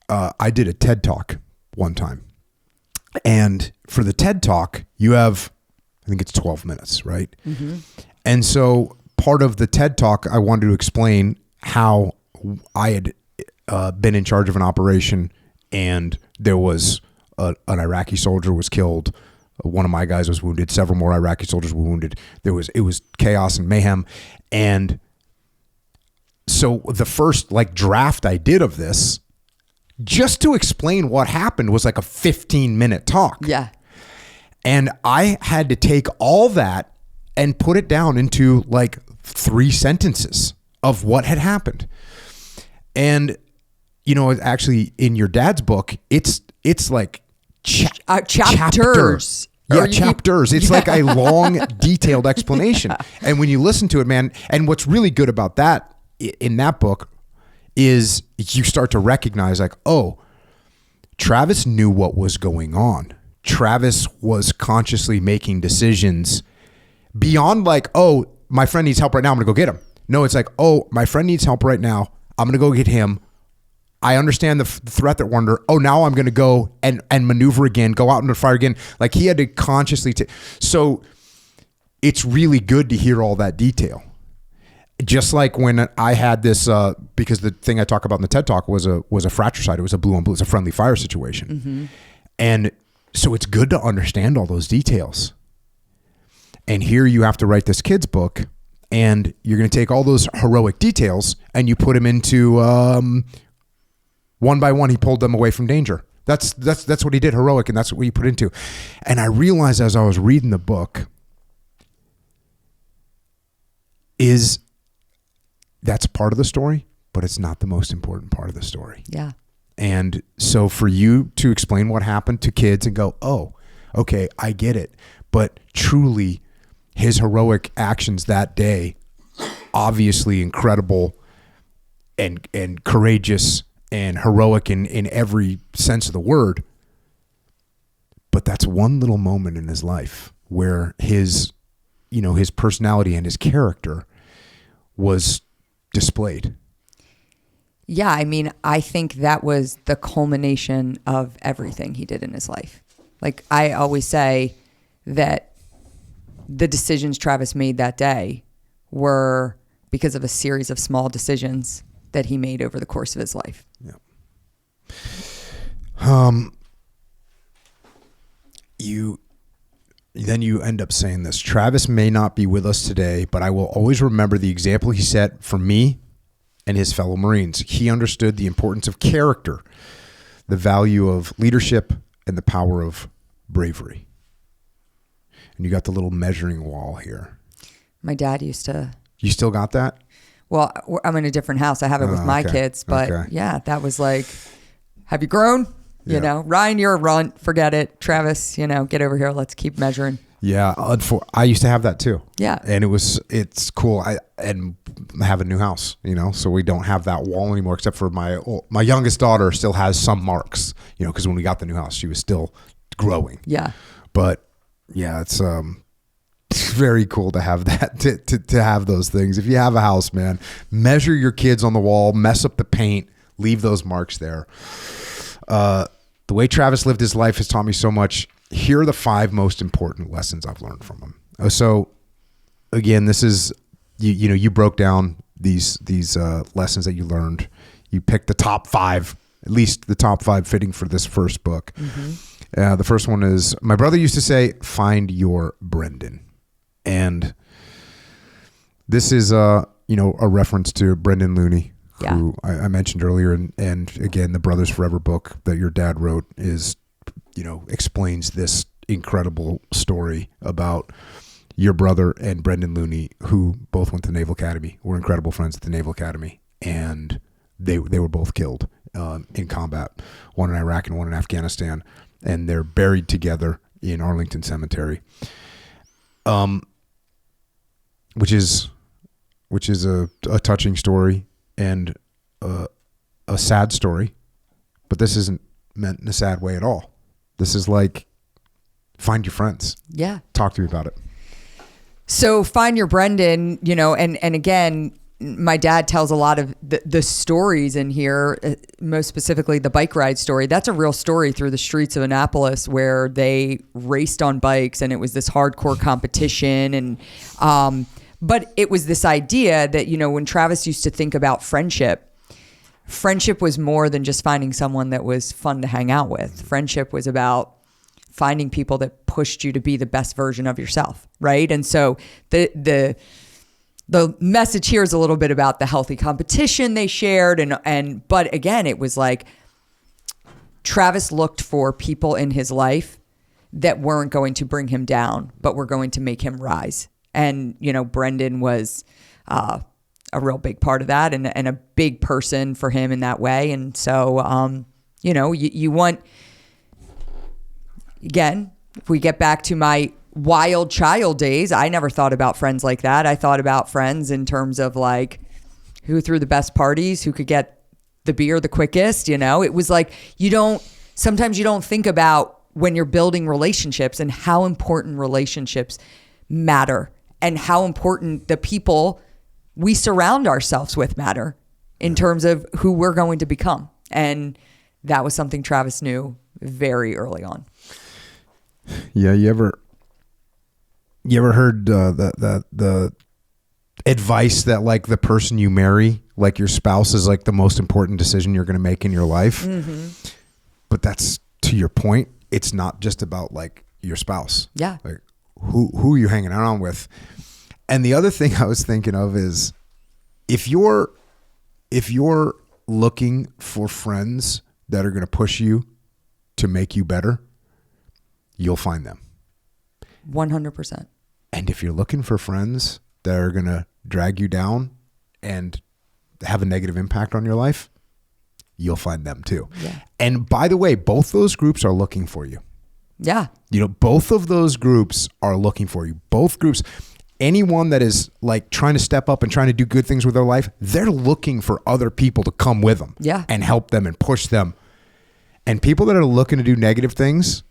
I did a TED Talk one time. And for the TED Talk, you have, I think it's 12 minutes, right? Mm-hmm. And so part of the TED Talk, I wanted to explain how I had been in charge of an operation, and there was an Iraqi soldier was killed. One of my guys was wounded. Several more Iraqi soldiers were wounded. It was chaos and mayhem. And so the first draft I did of this, just to explain what happened, was like a 15-minute talk. Yeah. And I had to take all that and put it down into 3 sentences of what had happened. And, actually in your dad's book, it's like chapters. Yeah, chapters. It's like a long, detailed explanation. And when you listen to it, man, and what's really good about that in that book is you start to recognize oh, Travis knew what was going on. Travis was consciously making decisions beyond oh, my friend needs help right now, I'm going to go get him. No, it's oh, my friend needs help right now, I'm going to go get him. I understand the threat that we're under. Oh, now I'm going to go and maneuver again, go out into the fire again. He had to consciously so it's really good to hear all that detail. Just like when I had this, because the thing I talk about in the TED Talk was a fratricide. It was a blue on blue. It's a friendly fire situation. Mm-hmm. And so it's good to understand all those details. And here you have to write this kid's book, and you're going to take all those heroic details and you put them into, one by one, he pulled them away from danger. That's what he did, heroic, and that's what he put into. And I realized as I was reading the book that's part of the story, but it's not the most important part of the story. Yeah. And so for you to explain what happened to kids and go, oh, okay, I get it. But truly, his heroic actions that day, obviously incredible and courageous and heroic in every sense of the word. But that's one little moment in his life where his personality and his character was displayed. Yeah, I mean, I think that was the culmination of everything he did in his life. Like I always say that the decisions Travis made that day were because of a series of small decisions that he made over the course of his life. Yeah. You end up saying this: Travis may not be with us today, but I will always remember the example he set for me and his fellow Marines. He understood the importance of character, the value of leadership, and the power of bravery. And you got the little measuring wall here. My dad used to. You still got that? Well, I'm in a different house. I have it with my kids, but yeah, that was like, have you grown? You know, Ryan, you're a runt. Forget it. Travis, get over here. Let's keep measuring. Yeah. I used to have that too. Yeah. And it's cool. I have a new house, so we don't have that wall anymore, except for my youngest daughter still has some marks, because when we got the new house, she was still growing. Yeah. But yeah, it's very cool to have that, to have those things. If you have a house, man, measure your kids on the wall, mess up the paint, leave those marks there. The way Travis lived his life has taught me so much. Here are the 5 most important lessons I've learned from him. So again, this is, you broke down these lessons that you learned. You picked the top 5, at least the top 5 fitting for this first book. Mm-hmm. The first one is, my brother used to say, find your Brendan. And this is a reference to Brendan Looney, who I mentioned earlier. And again, the Brothers Forever book that your dad wrote is, explains this incredible story about your brother and Brendan Looney, who both went to the Naval Academy, were incredible friends at the Naval Academy. And they were both killed in combat, one in Iraq and one in Afghanistan. And they're buried together in Arlington Cemetery. Which is a touching story and a sad story, but this isn't meant in a sad way at all. This is like, find your friends. Yeah. Talk to me about it. So find your Brendan, and again, my dad tells a lot of the stories in here, most specifically the bike ride story. That's a real story through the streets of Annapolis where they raced on bikes and it was this hardcore competition. And, but it was this idea that, when Travis used to think about friendship was more than just finding someone that was fun to hang out with. Friendship was about finding people that pushed you to be the best version of yourself. Right. And so the message here is a little bit about the healthy competition they shared. But again, it was like Travis looked for people in his life that weren't going to bring him down, but were going to make him rise. And, Brendan was a real big part of that and a big person for him in that way. And so, you want, again, if we get back to my wild child days, I never thought about friends like that. I thought about friends in terms of like who threw the best parties, who could get the beer the quickest. It was like, sometimes you don't think about when you're building relationships and how important relationships matter and how important the people we surround ourselves with matter in terms of who we're going to become. And that was something Travis knew very early on. Yeah. You ever heard the advice that like the person you marry, like your spouse, is like the most important decision you're going to make in your life? Mm-hmm. But that's, to your point, it's not just about like your spouse. Yeah. Like who are you hanging out with? And the other thing I was thinking of is if you're looking for friends that are going to push you to make you better, you'll find them. 100%. And if you're looking for friends that are going to drag you down and have a negative impact on your life, you'll find them too. Yeah. And by the way, both those groups are looking for you. Yeah. You know, both of those groups are looking for you. Both groups, anyone that is like trying to step up and trying to do good things with their life, they're looking for other people to come with them and help them and push them. And people that are looking to do negative things,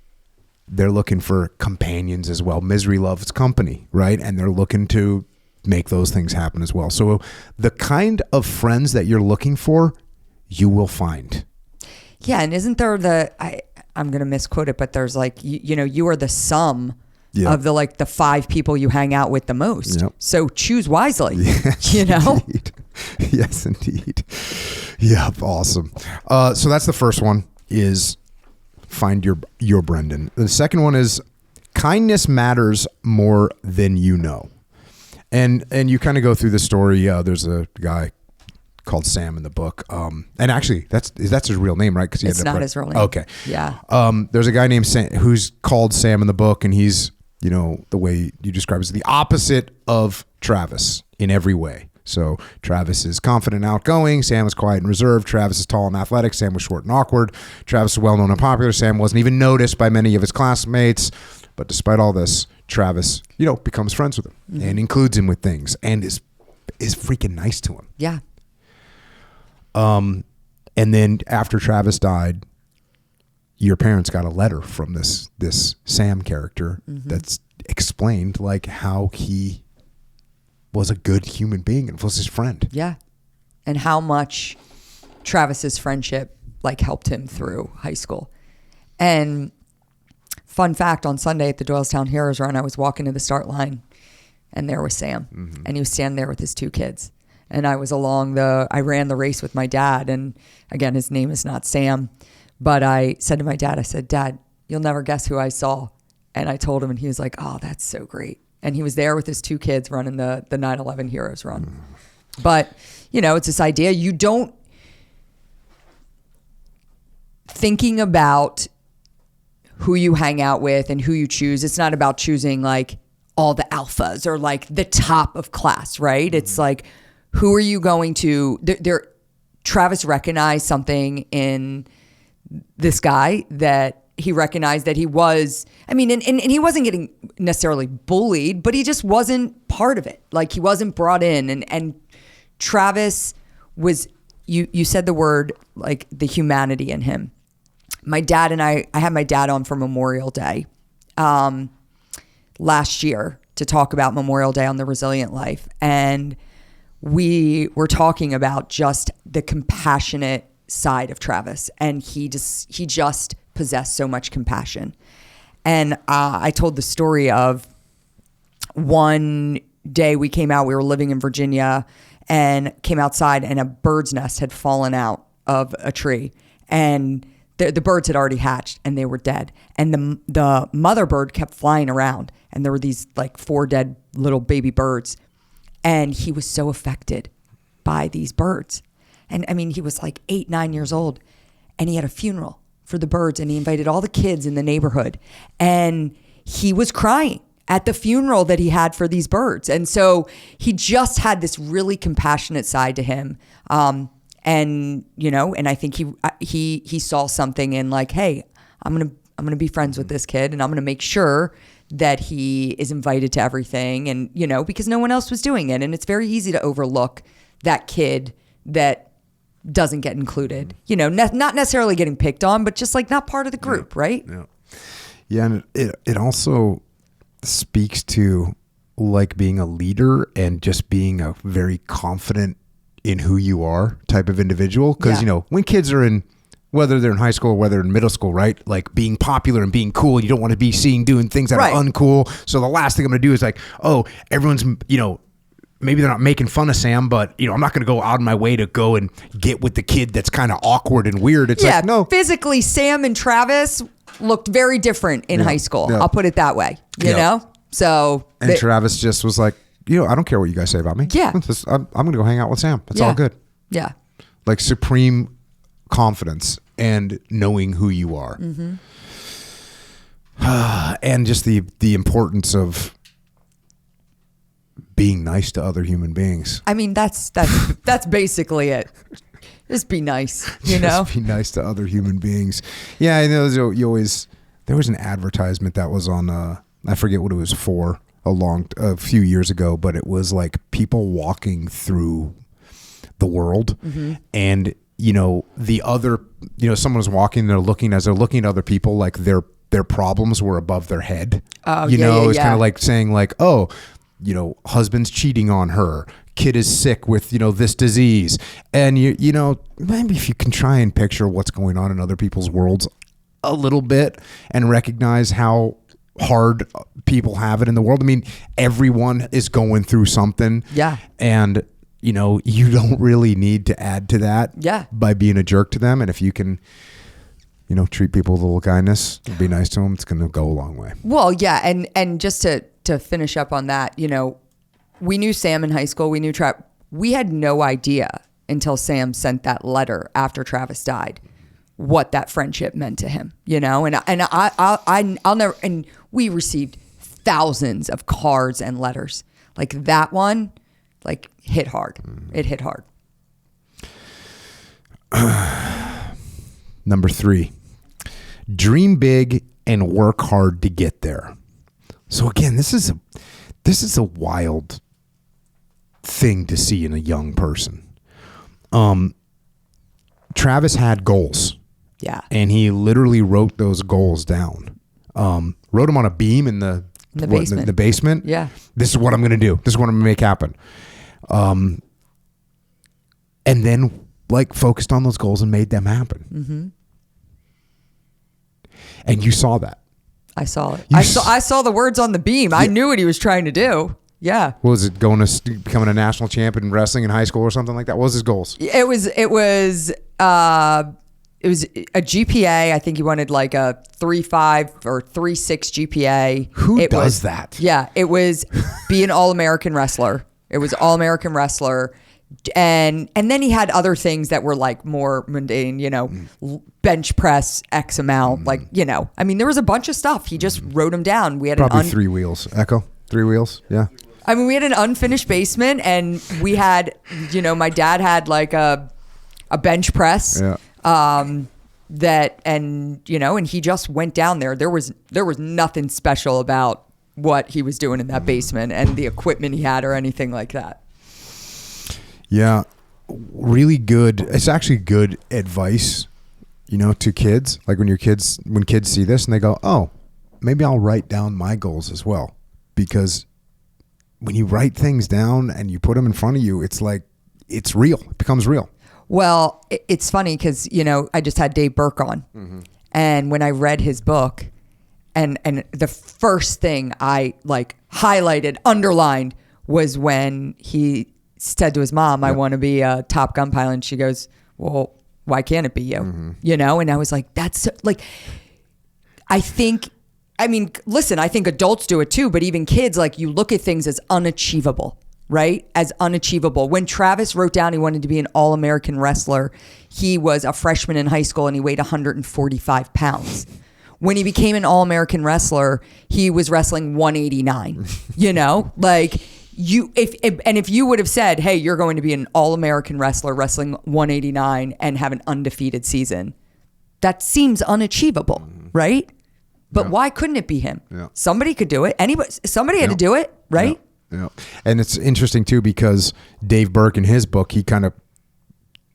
they're looking for companions as well. Misery loves company, right? And they're looking to make those things happen as well. So the kind of friends that you're looking for, you will find. Yeah. And isn't there I'm going to misquote it, but there's like, you are the sum of the 5 people you hang out with the most. Yep. So choose wisely, yes, Indeed. Yes, indeed. Yep. Awesome. So that's the first one, is find your Brendan. The second one is kindness matters more than you know. And you kind of go through the story. There's a guy called Sam in the book. And actually that's his real name, right? Because it's not his real name. Okay. Yeah. There's a guy named Sam who's called Sam in the book, and he's, the way you describe it, is the opposite of Travis in every way. So Travis is confident and outgoing. Sam is quiet and reserved. Travis is tall and athletic. Sam was short and awkward. Travis is well-known and popular. Sam wasn't even noticed by many of his classmates. But despite all this, Travis, becomes friends with him and includes him with things and is freaking nice to him. Yeah. And then after Travis died, your parents got a letter from this Sam character that's explained like how he was a good human being and was his friend. Yeah. And how much Travis's friendship like helped him through high school. And fun fact, on Sunday at the Doylestown Heroes Run, I was walking to the start line and there was Sam and he was standing there with his 2 kids. And I ran the race with my dad. And again, his name is not Sam, but I said to my dad, Dad, you'll never guess who I saw. And I told him, and he was like, oh, that's so great. And he was there with his 2 kids running the 9/11 Heroes Run. But, it's this idea, you don't, thinking about who you hang out with and who you choose, it's not about choosing like all the alphas or like the top of class, right? It's like, who are you going to, Travis recognized something in this guy that he recognized that he was, and he wasn't getting necessarily bullied, but he just wasn't part of it. Like he wasn't brought in. And Travis was, you said the word, like the humanity in him. My dad and I had my dad on for Memorial Day last year to talk about Memorial Day on the Resilient Life. And we were talking about just the compassionate side of Travis. And he just possessed so much compassion. And I told the story of one day we came out, we were living in Virginia and came outside and a bird's nest had fallen out of a tree. And the birds had already hatched and they were dead. And the mother bird kept flying around and there were these like 4 dead little baby birds. And he was so affected by these birds. And he was like 8, 9 years old and he had a funeral for the birds and he invited all the kids in the neighborhood and he was crying at the funeral that he had for these birds. And so he just had this really compassionate side to him. And I think he saw something in like, hey, I'm going to be friends with this kid and I'm going to make sure that he is invited to everything. And, because no one else was doing it. And it's very easy to overlook that kid that doesn't get included, not necessarily getting picked on, but just like not part of the group. Right. Yeah. And it also speaks to like being a leader and just being a very confident in who you are type of individual. Cause when kids are in, whether they're in high school or whether in middle school, right? Like being popular and being cool, you don't want to be seen doing things that are uncool. So the last thing I'm going to do is like, oh, everyone's, maybe they're not making fun of Sam, but I'm not going to go out of my way to go and get with the kid that's kind of awkward and weird. It's like, no. Physically, Sam and Travis looked very different in high school. Yeah. I'll put it that way, you know? So. And Travis just was like, I don't care what you guys say about me. Yeah. I'm going to go hang out with Sam. It's all good. Yeah. Like supreme confidence and knowing who you are. Mm-hmm. And just the importance of being nice to other human beings. That's basically it. Just be nice, Just be nice to other human beings. Yeah, I know you always there was an advertisement that was on, I forget what it was for a few years ago, but it was like people walking through the world and, the other, someone was walking, they're looking at other people, like their problems were above their head. Oh, It's kind of like saying like, oh, husband's cheating on her, kid is sick with, this disease. And maybe if you can try and picture what's going on in other people's worlds a little bit and recognize how hard people have it in the world. I mean, everyone is going through something. Yeah. And, you don't really need to add to that by being a jerk to them. And if you can, treat people with a little kindness, be nice to them, it's going to go a long way. Well, yeah. And just to finish up on that, we knew Sam in high school. We knew we had no idea until Sam sent that letter after Travis died what that friendship meant to him, and I'll never, and we received thousands of cards and letters. Like that one, like hit hard. It hit hard. Number 3, dream big and work hard to get there. So again, this is a wild thing to see in a young person. Travis had goals. Yeah. And he literally wrote those goals down. Wrote them on a beam in the basement. The basement. Yeah. This is what I'm going to do. This is what I'm going to make happen. And then focused on those goals and made them happen. And you saw that. I saw it. I saw the words on the beam. I knew what he was trying to do. Yeah. What was it, going to becoming a national champion in wrestling in high school or something like that? What was his goals? It was a GPA. I think he wanted like a 3.5 or 3.6 GPA. Who does that? Yeah. It was be an All-American wrestler. It was All-American wrestler. And then he had other things that were like more mundane, bench press X amount, I mean, there was a bunch of stuff. He just wrote them down. We had probably 3 wheels. Echo, 3 wheels. Yeah. I mean, we had an unfinished basement and we had, my dad had like a bench press. Yeah. And he just went down there. There was nothing special about what he was doing in that basement and the equipment he had or anything like that. Yeah, really good. It's actually good advice, to kids. Like when kids see this and they go, oh, maybe I'll write down my goals as well. Because when you write things down and you put them in front of you, it's like, it's real. It becomes real. Well, it's funny because, I just had Dave Burke on. And when I read his book and the first thing I highlighted, underlined was when he said to his mom, I want to be a Top Gun pilot. And she goes, well, why can't it be you? And I was like, that's I think adults do it too, but even kids, you look at things as unachievable, right? As unachievable. When Travis wrote down he wanted to be an All-American wrestler, he was a freshman in high school and he weighed 145 pounds. When he became an All-American wrestler, he was wrestling 189, if you would have said, hey, you're going to be an All-American wrestler wrestling 189 and have an undefeated season, that seems unachievable, right? But why couldn't it be him? Yeah. Somebody could do it. Somebody had to do it, right? Yeah. And it's interesting too, because Dave Burke in his book, he kind of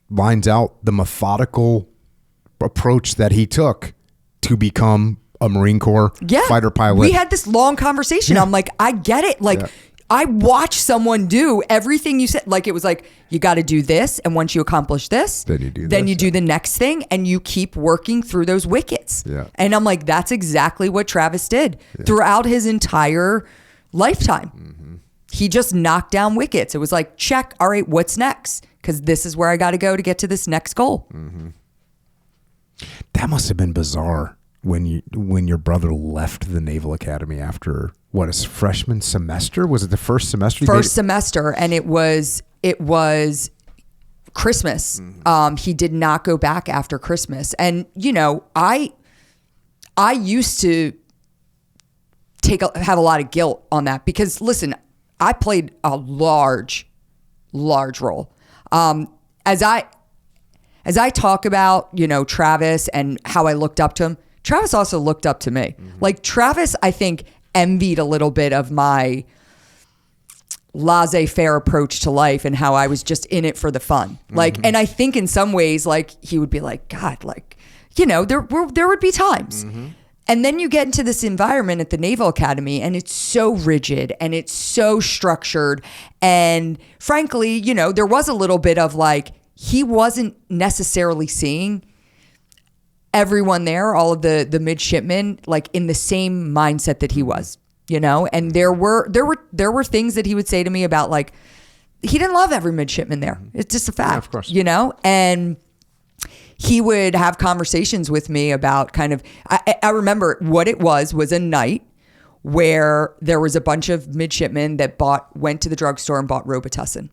lines out the methodical approach that he took to become a Marine Corps fighter pilot. We had this long conversation. I'm like, I get it. I watched someone do everything you said. It was like, you got to do this. And once you accomplish this, then you do the next thing and you keep working through those wickets. Yeah. And I'm like, that's exactly what Travis did throughout his entire lifetime. He just knocked down wickets. It was like, check. All right, what's next? Because this is where I got to go to get to this next goal. That must have been bizarre when your brother left the Naval Academy after his freshman semester? Was it the first semester? First semester, and it was Christmas. He did not go back after Christmas, and I used to have a lot of guilt on that because listen, I played a large role. As I talk about Travis and how I looked up to him, Travis also looked up to me. Like Travis, I think, envied a little bit of my laissez-faire approach to life and how I was just in it for the fun. Like, and I think in some ways, like he would be like, God, like, you know, there would be times. And then you get into this environment at the Naval Academy and it's so rigid and it's so structured. And frankly, you know, there was a little bit of like, he wasn't necessarily seeing everyone there, all of the midshipmen, like in the same mindset that he was, you know? And there were things that he would say to me about like, he didn't love every midshipman there. It's just a fact, Yeah, of course. you know? And he would have conversations with me about kind of, I remember what it was a night where there was a bunch of midshipmen that went to the drugstore and bought Robitussin.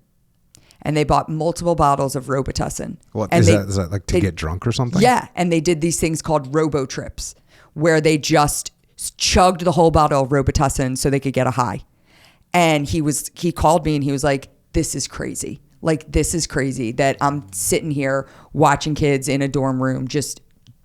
And they bought multiple bottles of Robitussin. What and is that like to get drunk or something? Yeah. And they did these things called robo trips where they just chugged the whole bottle of Robitussin so they could get a high. And he called me and he was like, this is crazy. Like, this is crazy that I'm sitting here watching kids in a dorm room just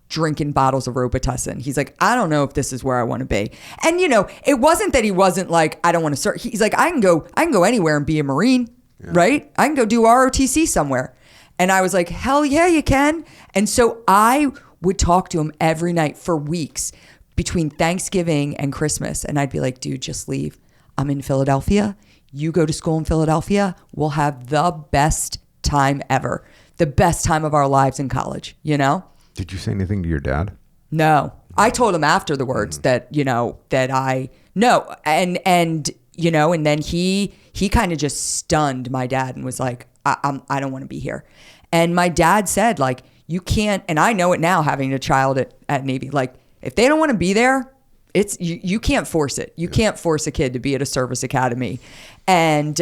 drinking bottles of Robitussin. He's like, I don't know if this is where I want to be. And, you know, it wasn't that he wasn't like, I don't want to start. He's like, I can go anywhere and be a Marine, right? I can go do ROTC somewhere. And I was like, hell yeah, you can. And so I would talk to him every night for weeks between Thanksgiving and Christmas. And I'd be like, dude, just leave. I'm in Philadelphia. You go to school in Philadelphia. We'll have the best time ever. The best time of our lives in college, you know? Did you say anything to your dad? No. I told him after the words that, you know, that I, no. And you know, and then he kind of just stunned my dad and was like, I don't want to be here. And my dad said, like, you can't, and I know it now having a child at Navy, like, if they don't want to be there, it's you can't force it. You can't force a kid to be at a service academy. And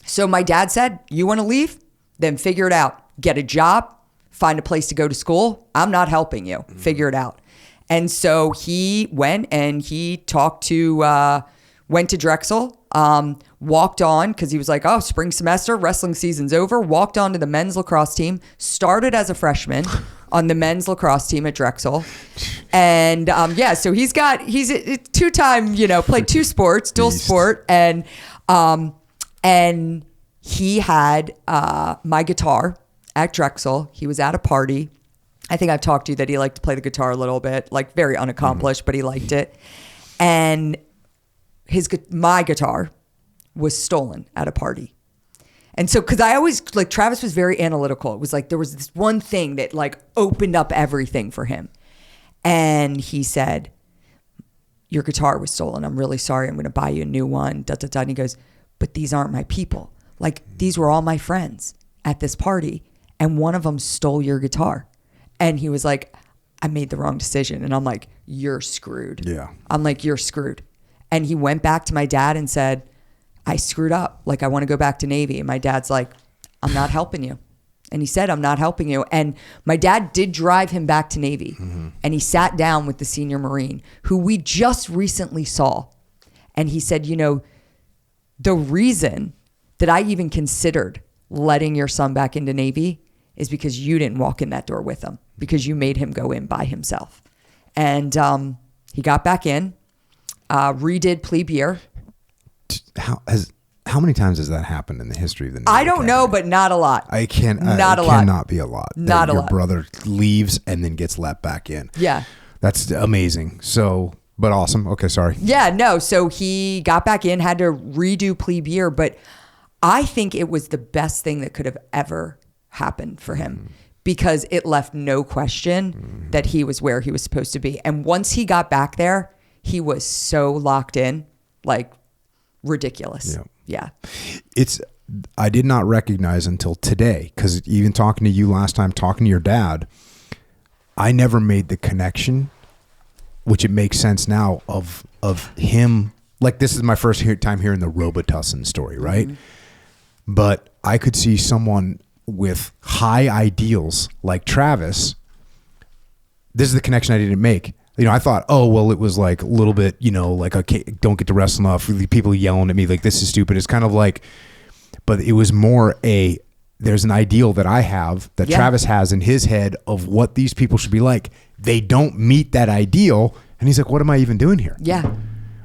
so my dad said, you want to leave? Then figure it out. Get a job, find a place to go to school. I'm not helping you. Figure it out. And so he went and he went to Drexel, walked on because he was like, oh, spring semester, wrestling season's over. Walked on to the men's lacrosse team, started as a freshman on the men's lacrosse team at Drexel. And so he's a two-time, you know, played two sports, dual sport. And he had my guitar at Drexel. He was at a party. I think I've talked to you that he liked to play the guitar a little bit, like very unaccomplished, but he liked it. And my guitar was stolen at a party. And so, because I always, like, Travis was very analytical. It was like, there was this one thing that, like, opened up everything for him. And he said, your guitar was stolen. I'm really sorry. I'm going to buy you a new one. Da, da, da. And he goes, but these aren't my people. Like, these were all my friends at this party. And one of them stole your guitar. And he was like, I made the wrong decision. And I'm like, you're screwed. Yeah. I'm like, you're screwed. And he went back to my dad and said, I screwed up. Like, I want to go back to Navy. And my dad's like, I'm not helping you. And he said, I'm not helping you. And my dad did drive him back to Navy. And he sat down with the senior Marine who we just recently saw. And he said, you know, the reason that I even considered letting your son back into Navy is because you didn't walk in that door with him, because you made him go in by himself. And he got back in, redid plebe year. How many times has that happened in the history of the Naval I don't know, but not a lot. It cannot be a lot. Not a lot. Your brother leaves and then gets let back in. Yeah. That's amazing. So, but awesome. Okay, sorry. Yeah, no. So he got back in, had to redo plebe year, but I think it was the best thing that could have ever happened for him because it left no question that he was where he was supposed to be. And once he got back there, he was so locked in, like ridiculous. Yeah. I did not recognize until today, because even talking to you last time, talking to your dad, I never made the connection, which it makes sense now, of him. Like, this is my first time hearing the Robitussin story, right? But I could see someone with high ideals like Travis. This is the connection I didn't make. You know, I thought, oh, well, it was like a little bit, you know, like, okay, don't get to wrestle enough. Really, people yelling at me like, this is stupid. It's kind of like, but it was more a there's an ideal that I have that Travis has in his head of what these people should be like. They don't meet that ideal. And he's like, what am I even doing here? Yeah.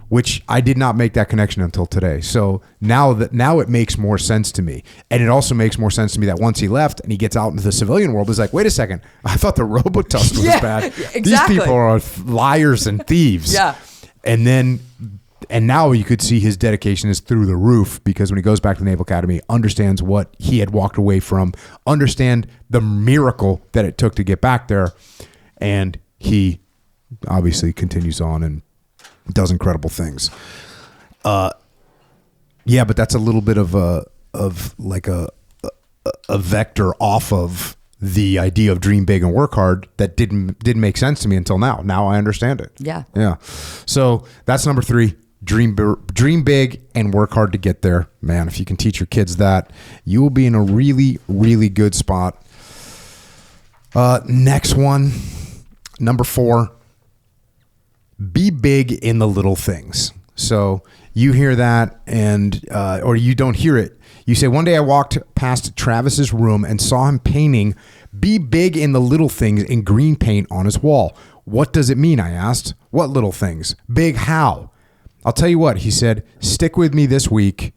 Which I did not make that connection until today. So now it makes more sense to me. And it also makes more sense to me that once he left and he gets out into the civilian world, he's like, wait a second, I thought the Robotusk was bad. Exactly. These people are liars and thieves. Yeah. And now you could see his dedication is through the roof, because when he goes back to the Naval Academy, understands what he had walked away from, understand the miracle that it took to get back there. And he obviously continues on and does incredible things. But that's a little bit of a vector off of the idea of dream big and work hard that didn't make sense to me until now. Now I understand it. Yeah. Yeah. So that's number 3. Dream big and work hard to get there. Man, if you can teach your kids that, you will be in a really, really good spot. Next one, number 4, be big in the little things. So you hear that or you don't hear it. You say, one day I walked past Travis's room and saw him painting "Be big in the little things" in green paint on his wall. What does it mean? I asked. What little things? Big how? I'll tell you what, he said, stick with me this week.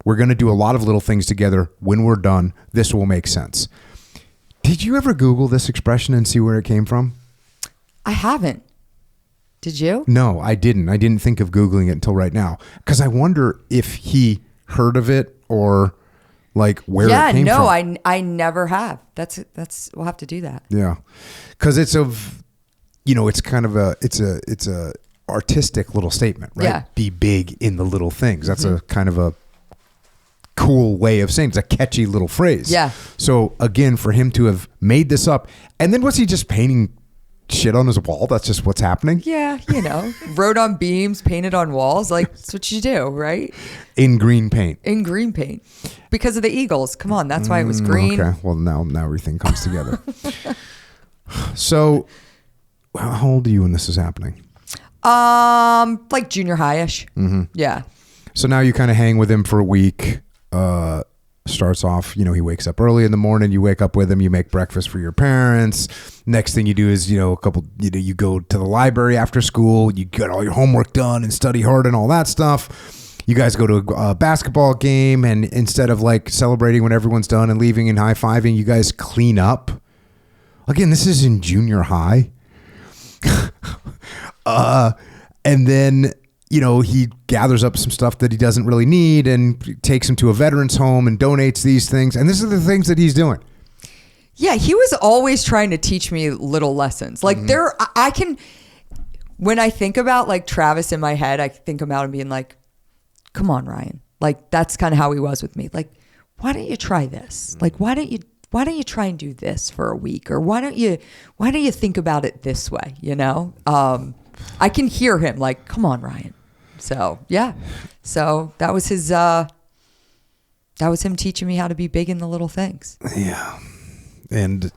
We're going to do a lot of little things together. When we're done, this will make sense. Did you ever Google this expression and see where it came from? I haven't. Did you? No, I didn't. I didn't think of Googling it until right now, because I wonder if he heard of it or like where it came from. Yeah, no, I never have. That's we'll have to do that. Yeah, because it's kind of it's a artistic little statement, right? Yeah. Be big in the little things. That's a kind of a cool way of saying it's a catchy little phrase. Yeah. So again, for him to have made this up, and then was he just painting shit on his wall? That's just what's happening. Yeah, wrote on beams, painted on walls. Like, that's what you do, right? In green paint. In green paint. Because of the Eagles. Come on, that's why it was green. Okay, well now everything comes together. So, how old are you when this is happening? Like junior high-ish. Mm-hmm. Yeah. So now you kind of hang with him for a week. Starts off, he wakes up early in the morning. You wake up with him. You make breakfast for your parents. Next thing you do is, you go to the library after school. You get all your homework done and study hard and all that stuff. You guys go to a basketball game, and instead of like celebrating when everyone's done and leaving and high-fiving, you guys clean up. Again, this is in junior high. And then, he gathers up some stuff that he doesn't really need and takes him to a veteran's home and donates these things. And this are the things that he's doing. Yeah, he was always trying to teach me little lessons. Like when I think about like Travis in my head, I think about him being like, come on, Ryan. Like, that's kind of how he was with me. Like, why don't you try this? Like, why don't you try and do this for a week? Or why don't you think about it this way? I can hear him like, come on, Ryan. So, yeah. So that was him teaching me how to be big in the little things. Yeah. And,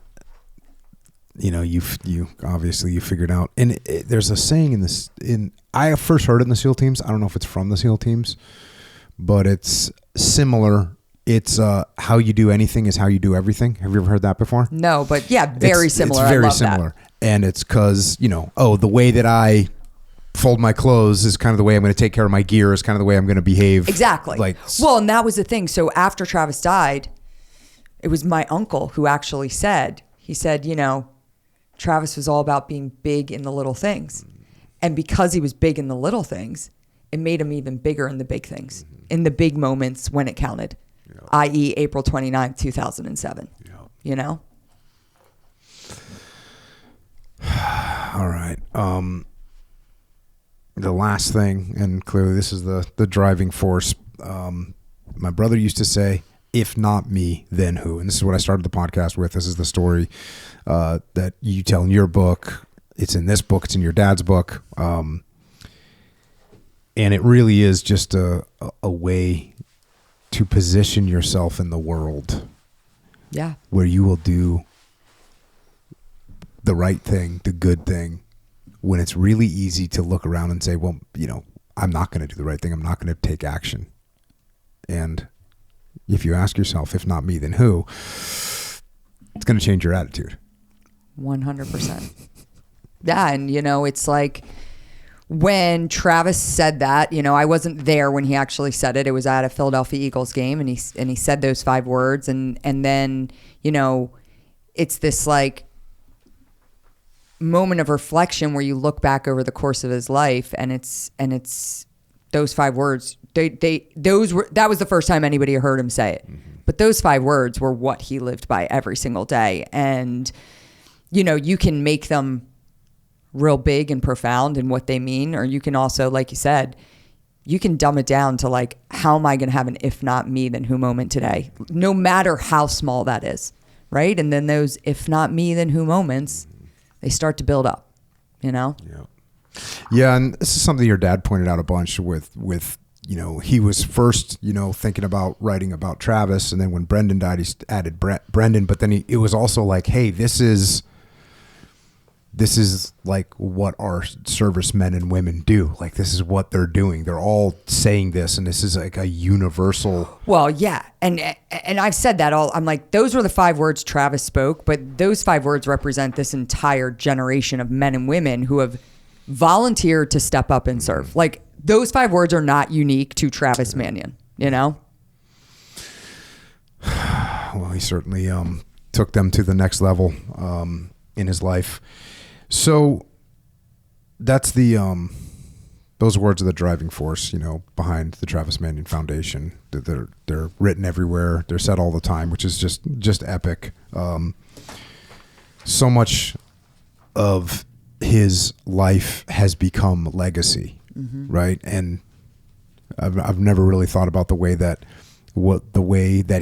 you obviously you figured out, and there's a saying I first heard it in the SEAL teams. I don't know if it's from the SEAL teams, but it's similar. It's how you do anything is how you do everything. Have you ever heard that before? No, but yeah, very similar. It's very I love similar. That. And it's because, the way that I fold my clothes is kind of the way I'm going to take care of my gear, is kind of the way I'm going to behave. Exactly. And that was the thing. So after Travis died, it was my uncle who actually said, Travis was all about being big in the little things. And because he was big in the little things, it made him even bigger in the big things, in the big moments when it counted, i.e. April 29th, 2007. All right. The last thing, and clearly this is the driving force. My brother used to say, if not me, then who? And this is what I started the podcast with. This is the story that you tell in your book. It's in this book. It's in your dad's book. And it really is just a way to position yourself in the world. Yeah. Where you will do the right thing, the good thing, when it's really easy to look around and say, well, I'm not going to do the right thing. I'm not going to take action. And if you ask yourself, if not me, then who, it's going to change your attitude. 100%. Yeah. And, it's like when Travis said that, I wasn't there when he actually said it. It was at a Philadelphia Eagles game, and he said those 5 words. And then, it's this like moment of reflection where you look back over the course of his life, and it's those 5 words. That was the first time anybody heard him say it. Mm-hmm. But those 5 words were what he lived by every single day. And, you can make them real big and profound in what they mean, or you can also, like you said, you can dumb it down to like, how am I going to have an if not me then who moment today, no matter how small that is, right? And then those if not me then who moments, they start to build up, Yeah. Yeah, and this is something your dad pointed out a bunch with he was first, thinking about writing about Travis, and then when Brendan died, he added Brendan, but then it was also like, hey, this is like what our servicemen and women do. Like, this is what they're doing. They're all saying this, and this is like a universal. Well, yeah. And I've said that I'm like, those were the 5 words Travis spoke, but those 5 words represent this entire generation of men and women who have volunteered to step up and serve. Like, those 5 words are not unique to Travis Manion, Well, he certainly took them to the next level in his life. So that's those words are the driving force, behind the Travis Manion Foundation. They're written everywhere. They're said all the time, which is just epic. So much of his life has become legacy, right? And I've never really thought about the way that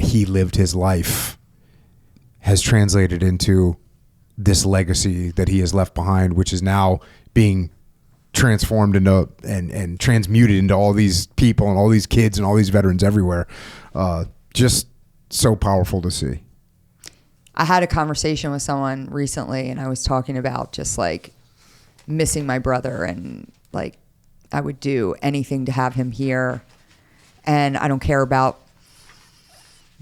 he lived his life has translated into this legacy that he has left behind, which is now being transformed into and transmuted into all these people and all these kids and all these veterans everywhere. Just so powerful to see. I had a conversation with someone recently, and I was talking about just like missing my brother, and like I would do anything to have him here, and I don't care about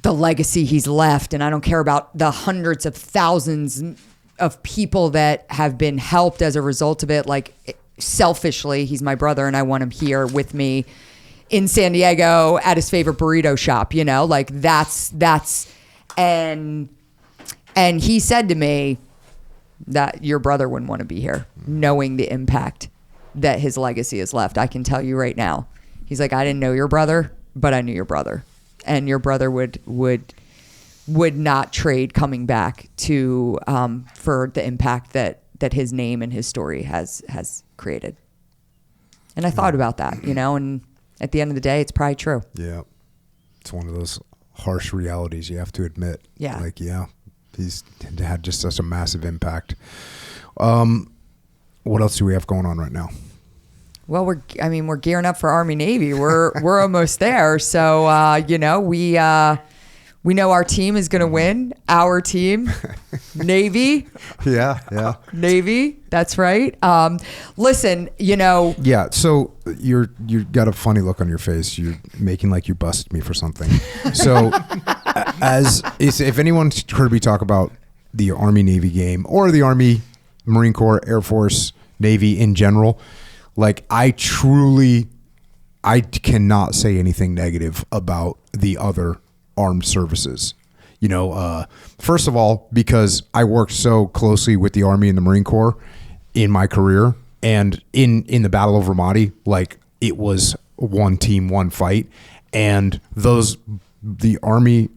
the legacy he's left, and I don't care about the hundreds of thousands of people that have been helped as a result of it. Like, selfishly, he's my brother, and I want him here with me in San Diego at his favorite burrito shop, like that's and he said to me that your brother wouldn't want to be here, knowing the impact that his legacy has left. I can tell you right now. He's like, I didn't know your brother, but I knew your brother, and your brother would not trade coming back to for the impact that his name and his story has created. And I thought about that, and at the end of the day, it's probably true. Yeah. It's one of those harsh realities you have to admit. Yeah. Like, yeah, he's had just such a massive impact. What else do we have going on right now? Well, we're gearing up for Army Navy. We're almost there. So, we know our team is going to win. Our team, Navy. Yeah. Navy. That's right. Listen, Yeah. So you got a funny look on your face. You're making like you busted me for something. So if anyone heard me talk about the Army Navy game or the Army, Marine Corps, Air Force, Navy in general, like I cannot say anything negative about the other armed services. First of all, because I worked so closely with the Army and the Marine Corps in my career, and in the Battle of Ramadi, like it was one team, one fight, and the Army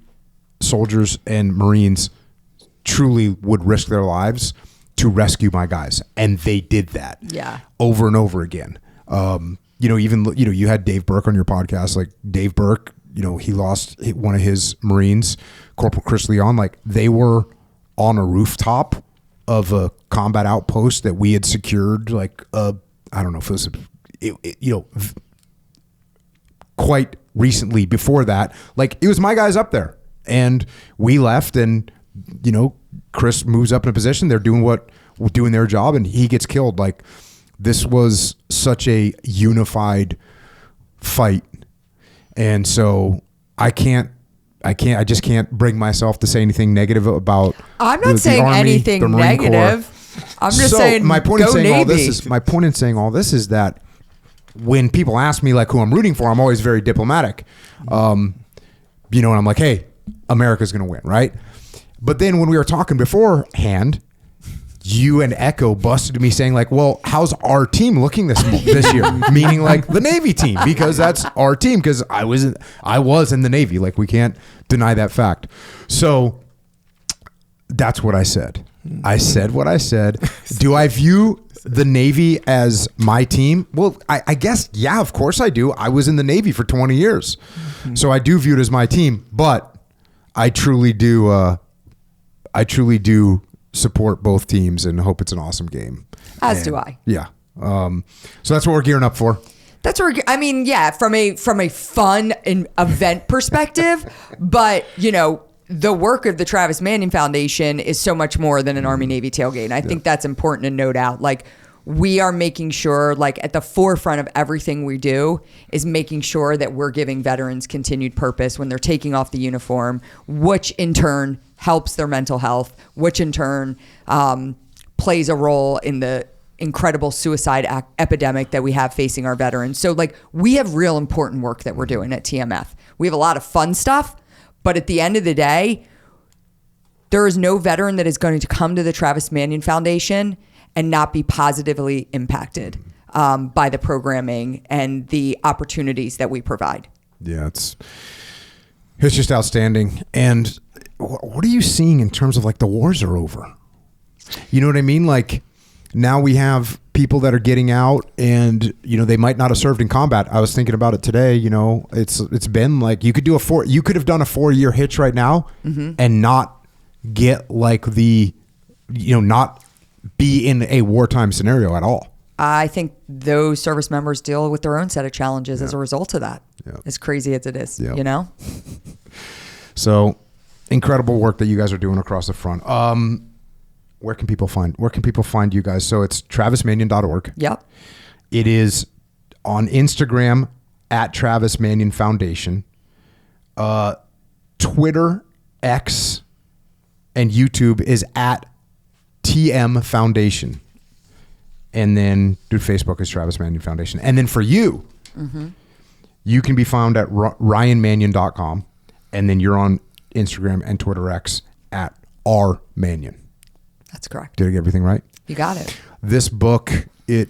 soldiers and Marines truly would risk their lives to rescue my guys, and they did that. Yeah. Over and over again. You had Dave Burke on your podcast. Like Dave Burke, he lost one of his Marines, Corporal Chris Leon. Like they were on a rooftop of a combat outpost that we had secured. Like I don't know if it was quite recently. Before that, like it was my guys up there, and we left, and Chris moves up in a position. They're doing their job, and he gets killed. Like this was such a unified fight. And so I can't I just can't bring myself to say anything negative about. I'm not the saying Army, anything the Marine Corps. negative. I'm just saying my point go in saying Navy. all this is that when people ask me like who I'm rooting for, I'm always very diplomatic. And I'm like, hey, America's going to win, right? But then when we were talking beforehand, you and Echo busted me saying like, well, how's our team looking this year? Meaning like the Navy team, because that's our team, because I was in the Navy. Like, we can't deny that fact. So that's what I said. I said what I said. Do I view the Navy as my team? Well, I guess, yeah, of course I do. I was in the Navy for 20 years. So I do view it as my team, but I truly do support both teams and hope it's an awesome game. As do I. Yeah. So that's what we're gearing up for. That's where from a fun and event perspective, but the work of the Travis Manion Foundation is so much more than an Army Navy tailgate. And I think that's important to note out. Like, we are making sure, like, at the forefront of everything we do is making sure that we're giving veterans continued purpose when they're taking off the uniform, which in turn helps their mental health, which in turn plays a role in the incredible suicide epidemic that we have facing our veterans. So, like, we have real important work that we're doing at TMF. We have a lot of fun stuff, but at the end of the day, there is no veteran that is going to come to the Travis Manion Foundation and not be positively impacted by the programming and the opportunities that we provide. Yeah, it's just outstanding. And what are you seeing in terms of like the wars are over? You know what I mean? Like, now we have people that are getting out and, they might not have served in combat. I was thinking about it today. It's been like, you could have done a 4-year hitch right now and not get like not be in a wartime scenario at all. I think those service members deal with their own set of challenges as a result of that. Yeah. As crazy as it is, So incredible work that you guys are doing across the front. Where can people find you guys? So it's travismanion.org. Yep. It is on Instagram at Travis Manion Foundation. Twitter, X, and YouTube is at TM Foundation. And then Facebook is Travis Manion Foundation. And then for you, you can be found at ryanmanion.com. And then you're on Instagram and Twitter X at rmanion. That's correct. Did I get everything right? You got it. This book,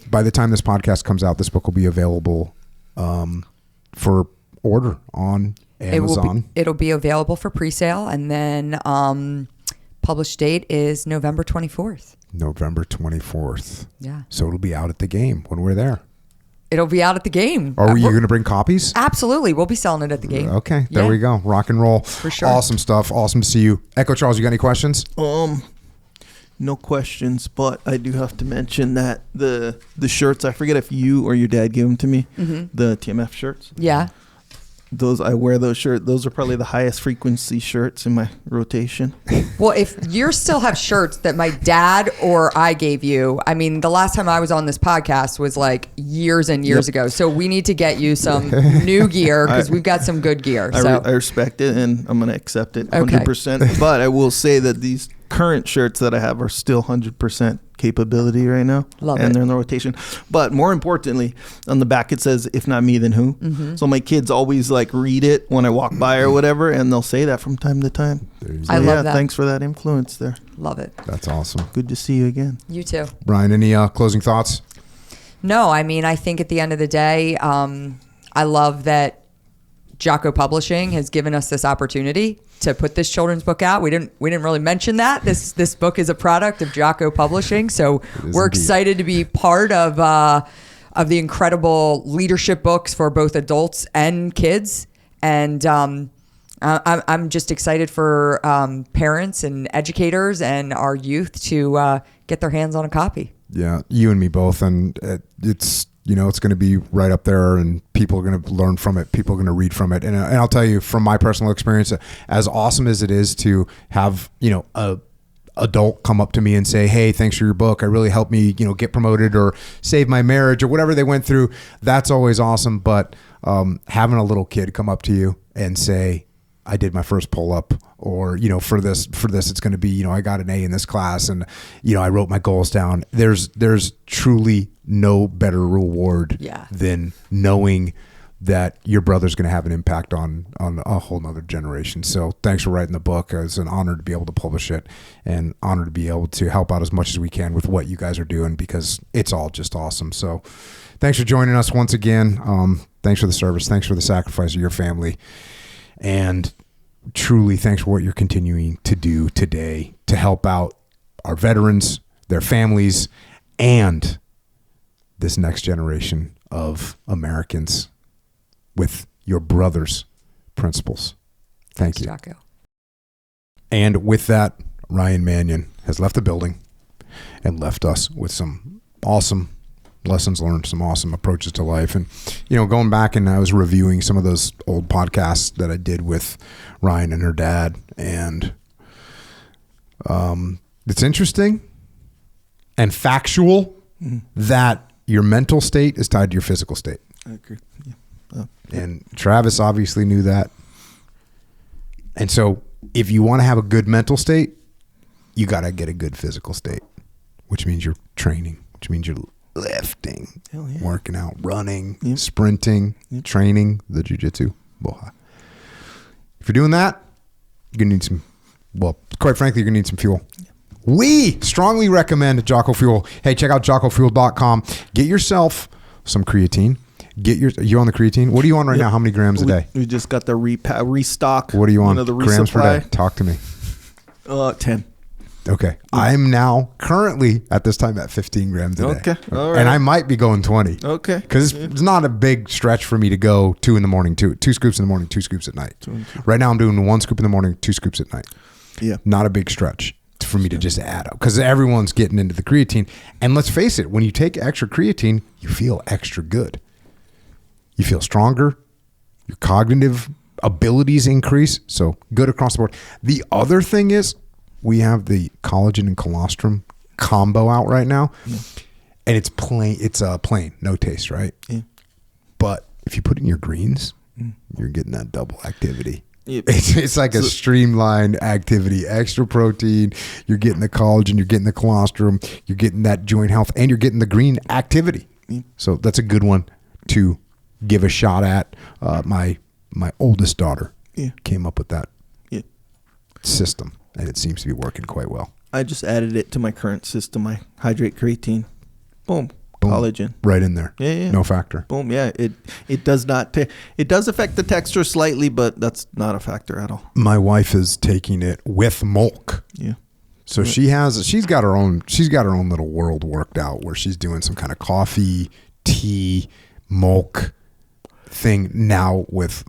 by the time this podcast comes out, this book will be available for order on Amazon. It'll be available for pre-sale, and then published date is November 24th. November 24th. Yeah. So it'll be out at the game when we're there. It'll be out at the game. Are you going to bring copies? Absolutely. We'll be selling it at the game. Okay. There we go. Rock and roll. For sure. Awesome stuff. Awesome to see you. Echo Charles, you got any questions? No questions, but I do have to mention that the shirts, I forget if you or your dad gave them to me, the TMF shirts. Yeah. I wear those shirts. Those are probably the highest frequency shirts in my rotation. Well, if you still have shirts that my dad or I gave you, I mean, the last time I was on this podcast was like years and years ago. So we need to get you some new gear because we've got some good gear. I respect it and I'm going to accept it 100%. But I will say that these current shirts that I have are still 100% capability right now. Love and it. they're in the rotation. But more importantly, on the back it says, if not me, then who? So my kids always like read it when I walk by or whatever, and they'll say that from time to time. So, I love that. Thanks for that influence there. Love it. That's awesome. Good to see you again. You too. Brian, any closing thoughts? No, I mean, I think at the end of the day, I love that Jocko Publishing has given us this opportunity to put this children's book out. We didn't really mention that this book is a product of Jocko Publishing, so we're excited to be part of the incredible leadership books for both adults and kids. And I'm just excited for parents and educators and our youth to get their hands on a copy. Yeah, you and me both, and it's going to be right up there, and people are going to learn from it. People are going to read from it. And I'll tell you from my personal experience, as awesome as it is to have, a adult come up to me and say, hey, thanks for your book. It really helped me, get promoted or save my marriage or whatever they went through. That's always awesome. But having a little kid come up to you and say, I did my first pull up, or, for this, it's going to be, I got an A in this class, and, I wrote my goals down. There's truly no better reward than knowing that your brother's going to have an impact on a whole nother generation. So thanks for writing the book. It's an honor to be able to publish it, and honor to be able to help out as much as we can with what you guys are doing, because it's all just awesome. So thanks for joining us once again. Thanks for the service. Thanks for the sacrifice of your family. And truly thanks for what you're continuing to do today to help out our veterans, their families, and this next generation of Americans with your brother's principles. Thanks, Jocko. And with that, Ryan Manion has left the building and left us with some awesome lessons learned, some awesome approaches to life. And, going back, and I was reviewing some of those old podcasts that I did with Ryan and her dad. And it's interesting and factual that your mental state is tied to your physical state. I agree. Yeah. And Travis obviously knew that. And so if you want to have a good mental state, you got to get a good physical state, which means you're training, which means you're lifting, working out, running, sprinting, training, the jiu-jitsu. If you're doing that, you're going to need some, quite frankly, you're going to need some fuel. We strongly recommend Jocko Fuel. Hey, check out jockofuel.com. Get yourself some creatine. You're on the creatine. What are you on right now? How many grams a day? We just got the restock. What are you on? The grams resupply. per day. Talk to me. 10. Okay. I'm now currently at this time at 15 grams a day. Okay. All right. And I might be going 20. Okay. Because it's not a big stretch for me to go 2 in the morning, two scoops in the morning, 2 scoops at night. Right now I'm doing 1 scoop in the morning, 2 scoops at night. Yeah. Not a big stretch for me to just add up, because everyone's getting into the creatine. And let's face it, when you take extra creatine, you feel extra good. You feel stronger. Your cognitive abilities increase. So good across the board. The other thing is, we have the collagen and colostrum combo out right now. And it's plain. It's plain, no taste, right? Yeah. But if you put in your greens, you're getting that double activity. Yep. It's like a streamlined activity, extra protein. You're getting the collagen, you're getting the colostrum, you're getting that joint health, and you're getting the green activity. So that's a good one to give a shot at. My oldest daughter came up with that system, and it seems to be working quite well. I just added it to my current system. I hydrate creatine. Boom. Collagen. Right in there. Yeah. No factor. Boom. Yeah. It does not. It does affect the texture slightly, but that's not a factor at all. My wife is taking it with milk. Yeah. So she's got her own little world worked out, where she's doing some kind of coffee, tea, milk thing now with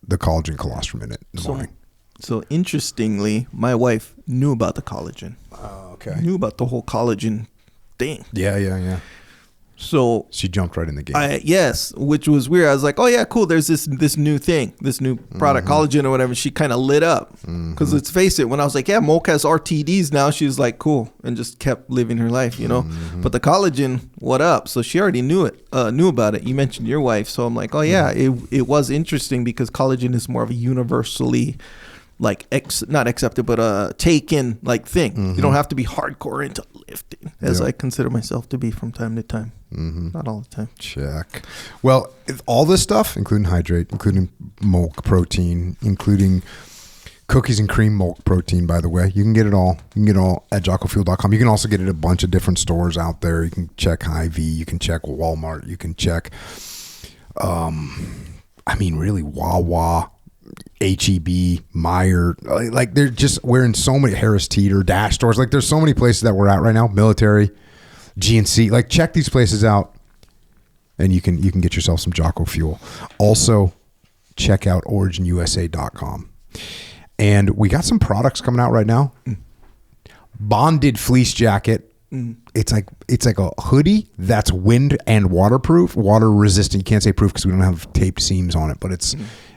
the collagen colostrum in it in the morning. So interestingly, my wife knew about the collagen. Okay. Knew about the whole collagen thing. Yeah. So she jumped right in the game. Yes, which was weird. I was like, oh yeah, cool. There's this new thing, this new product, collagen or whatever. She kind of lit up, because let's face it, when I was like, yeah, Moke has RTDs now, she was like, cool, and just kept living her life, But the collagen, what up? So she already knew about it. You mentioned your wife, so I'm like, oh yeah, it was interesting, because collagen is more of a universally not accepted, but taken thing. You don't have to be hardcore into lifting, as I consider myself to be from time to time. Not all the time. Check. Well, all this stuff, including hydrate, including milk protein, including cookies and cream milk protein, by the way, you can get it all. You can get it all at jockofuel.com. You can also get it at a bunch of different stores out there. You can check Hy-Vee, you can check Walmart, you can check really Wawa, H-E-B, Meyer, we're in so many, Harris Teeter, Dash stores. There's so many places that we're at right now. Military, GNC. Check these places out, and you can get yourself some Jocko Fuel. Also, check out originusa.com. And we got some products coming out right now. Bonded fleece jacket. It's like a hoodie that's wind and waterproof, water resistant. You can't say proof because we don't have taped seams on it, but it's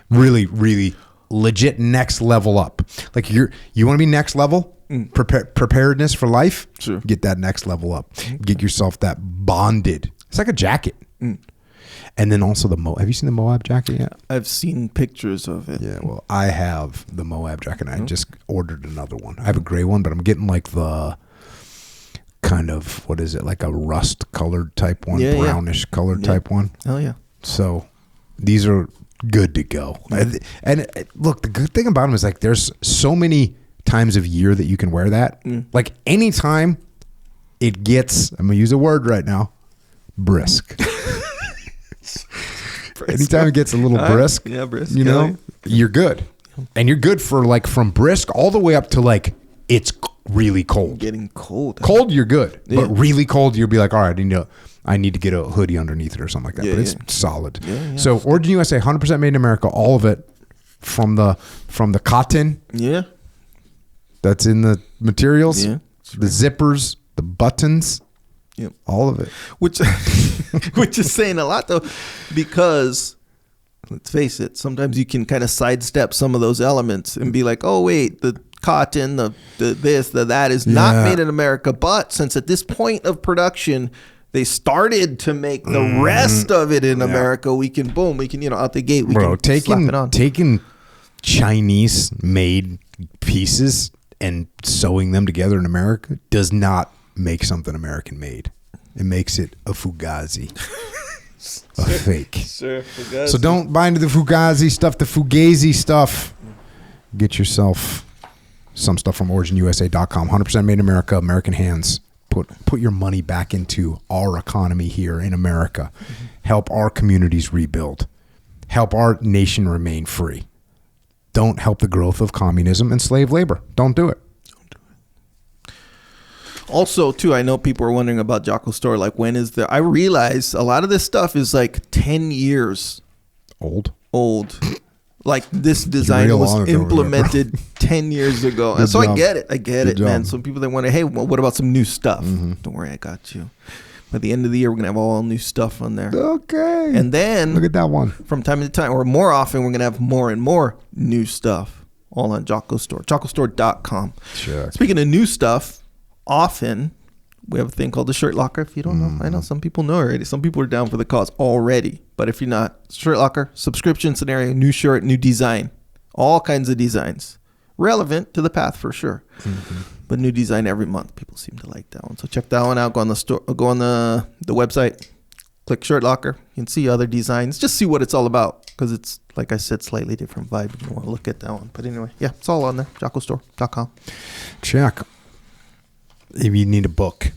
really, really legit next level up. You want to be next level? Preparedness for life? Sure. Get that next level up. Get yourself that bonded. It's like a jacket. And then also have you seen the Moab jacket yet? I've seen pictures of it. Yeah, well, I have the Moab jacket. I just ordered another one. I have a gray one, but I'm getting like the kind of, what is it, like a rust colored type one, brownish colored type one. Oh, yeah. So these are good to go. And look, the good thing about them is like there's so many times of year that you can wear that. Like anytime it gets, I'm going to use a word right now, brisk. Anytime it gets a little brisk, brisk, you know, you're good. And you're good for like from brisk all the way up to like it's really cold. Getting cold. Cold, you're good. But really cold, you'll be like, all right, I need to get a hoodie underneath it or something like that. But it's solid. So Origin USA, 100% made in America, all of it from the cotton. Yeah. That's in the materials. Yeah. The zippers, the buttons. Yep. All of it. Which is saying a lot though, because let's face it, sometimes you can kind of sidestep some of those elements and be like, oh wait, the cotton, the this, the that is not made in America. But since at this point of production they started to make the rest of it in America, we can out the gate slap it on. Taking Chinese made pieces and sewing them together in America does not make something American made. It makes it a fugazi. A fake. Sure, fugazi. So don't buy into the fugazi stuff, the fugazi stuff. Get yourself some stuff from originusa.com. 100% made in America, American hands. Put your money back into our economy here in America. Help our communities rebuild. Help our nation remain free. Don't help the growth of communism and slave labor. Don't do it. Also, too, I know people are wondering about Jocko Store. Like, when is I realize a lot of this stuff is like 10 years old. Like, this design was implemented 10 years ago. And so I get it, man. Some people, they wonder, hey, what about some new stuff? Don't worry, I got you. By the end of the year, we're going to have all new stuff on there. Okay. And then, look at that one. From time to time, or more often, we're going to have more and more new stuff all on Jocko Store. JockoStore.com. Sure. Speaking of new stuff, often we have a thing called the Shirt Locker. If you don't know, I know some people know already. Some people are down for the cause already. But if you're not, Shirt Locker, subscription scenario, new shirt, new design, all kinds of designs. Relevant to the path for sure. But new design every month. People seem to like that one. So check that one out. Go on the store, go on the website, click Shirt Locker. You can see other designs. Just see what it's all about. Because it's, like I said, slightly different vibe. If you want to look at that one. But anyway, yeah, it's all on there. JockoStore.com. Check. If you need a book.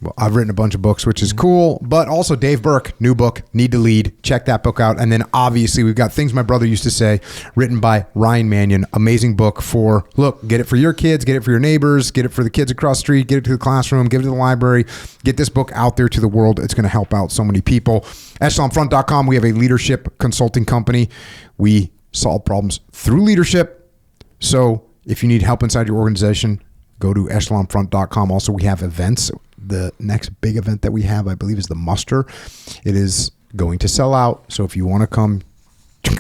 Well, I've written a bunch of books, which is cool. But also Dave Burke, new book, Need to Lead. Check that book out. And then obviously we've got Things My Brother Used to Say, written by Ryan Manion. Amazing book for, look, get it for your kids, get it for your neighbors, get it for the kids across the street, get it to the classroom, give it to the library. Get this book out there to the world. It's going to help out so many people. EchelonFront.com, we have a leadership consulting company. We solve problems through leadership. So if you need help inside your organization, go to EchelonFront.com. Also, we have events. The next big event that we have, I believe, is the muster. It is going to sell out. So if you want to come,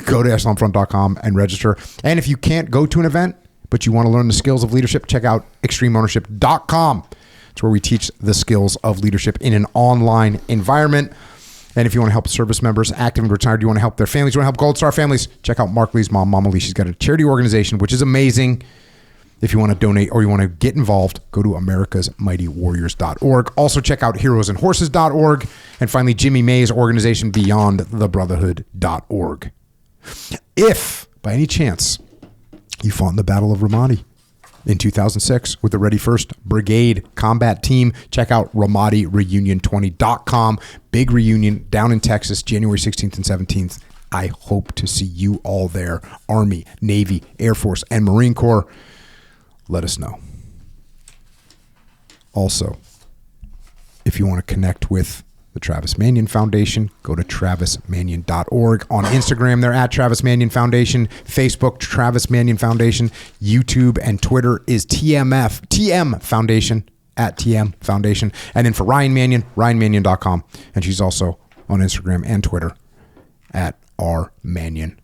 go to EchelonFront.com and register. And if you can't go to an event, but you want to learn the skills of leadership, check out ExtremeOwnership.com. It's where we teach the skills of leadership in an online environment. And if you want to help service members, active and retired, you want to help their families, you want to help Gold Star families, check out Mark Lee's mom, Mama Lee. She's got a charity organization, which is amazing. If you want to donate or you want to get involved, go to americasmightywarriors.org. Also check out heroesandhorses.org. And finally, Jimmy May's organization, beyondthebrotherhood.org. If, by any chance, you fought in the Battle of Ramadi in 2006 with the Ready First Brigade combat team, check out RamadiReunion20.com. Big reunion down in Texas, January 16th and 17th. I hope to see you all there. Army, Navy, Air Force, and Marine Corps. Let us know. Also, if you want to connect with the Travis Manion Foundation, go to travismanion.org. On Instagram, they're at Travis Manion Foundation. Facebook, Travis Manion Foundation. YouTube and Twitter is TM Foundation, at TM Foundation. And then for Ryan Manion, ryanmanion.com. And she's also on Instagram and Twitter at rmanion.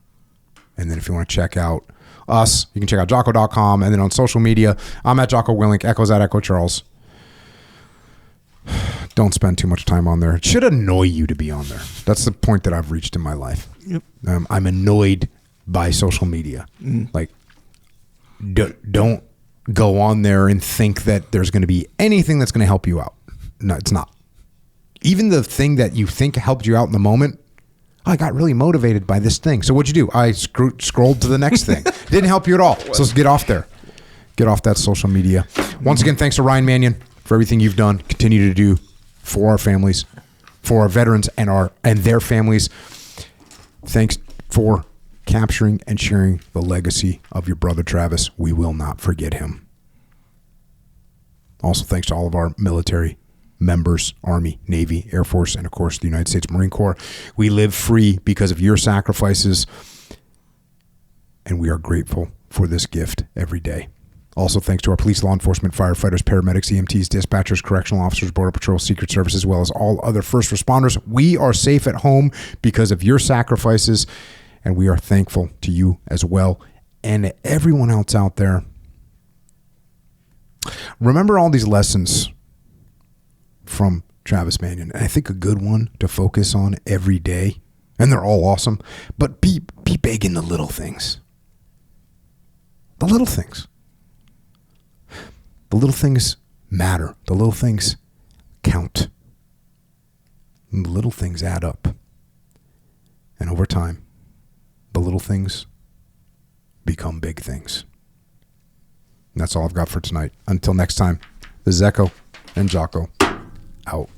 And then if you want to check out us, you can check out Jocko.com. And then on social media, I'm at Jocko Willink, Echo's at Echo Charles. Don't spend too much time on there. It should annoy you to be on there. That's the point that I've reached in my life. Yep. I'm annoyed by social media. Like, don't go on there and think that there's going to be anything that's going to help you out. No, it's not. Even the thing that you think helped you out in the moment, I got really motivated by this thing. So what'd you do? I scrolled to the next thing. Didn't help you at all. So let's get off there. Get off that social media. Once again, thanks to Ryan Manion for everything you've done. Continue to do for our families, for our veterans and their families. Thanks for capturing and sharing the legacy of your brother Travis. We will not forget him. Also, thanks to all of our military members, Army, Navy, Air Force, and of course the United States Marine Corps. We live free because of your sacrifices, and we are grateful for this gift every day. Also, thanks to our police, law enforcement, firefighters, paramedics, EMTs, dispatchers, correctional officers, Border Patrol, Secret Service, as well as all other first responders. We are safe at home because of your sacrifices, and we are thankful to you as well. And everyone else out there, remember all these lessons from Travis Manion. And I think a good one to focus on every day, and they're all awesome, but be big in the little things. The little things. The little things matter. The little things count. And the little things add up. And over time, the little things become big things. And that's all I've got for tonight. Until next time, this is Echo and Jocko out.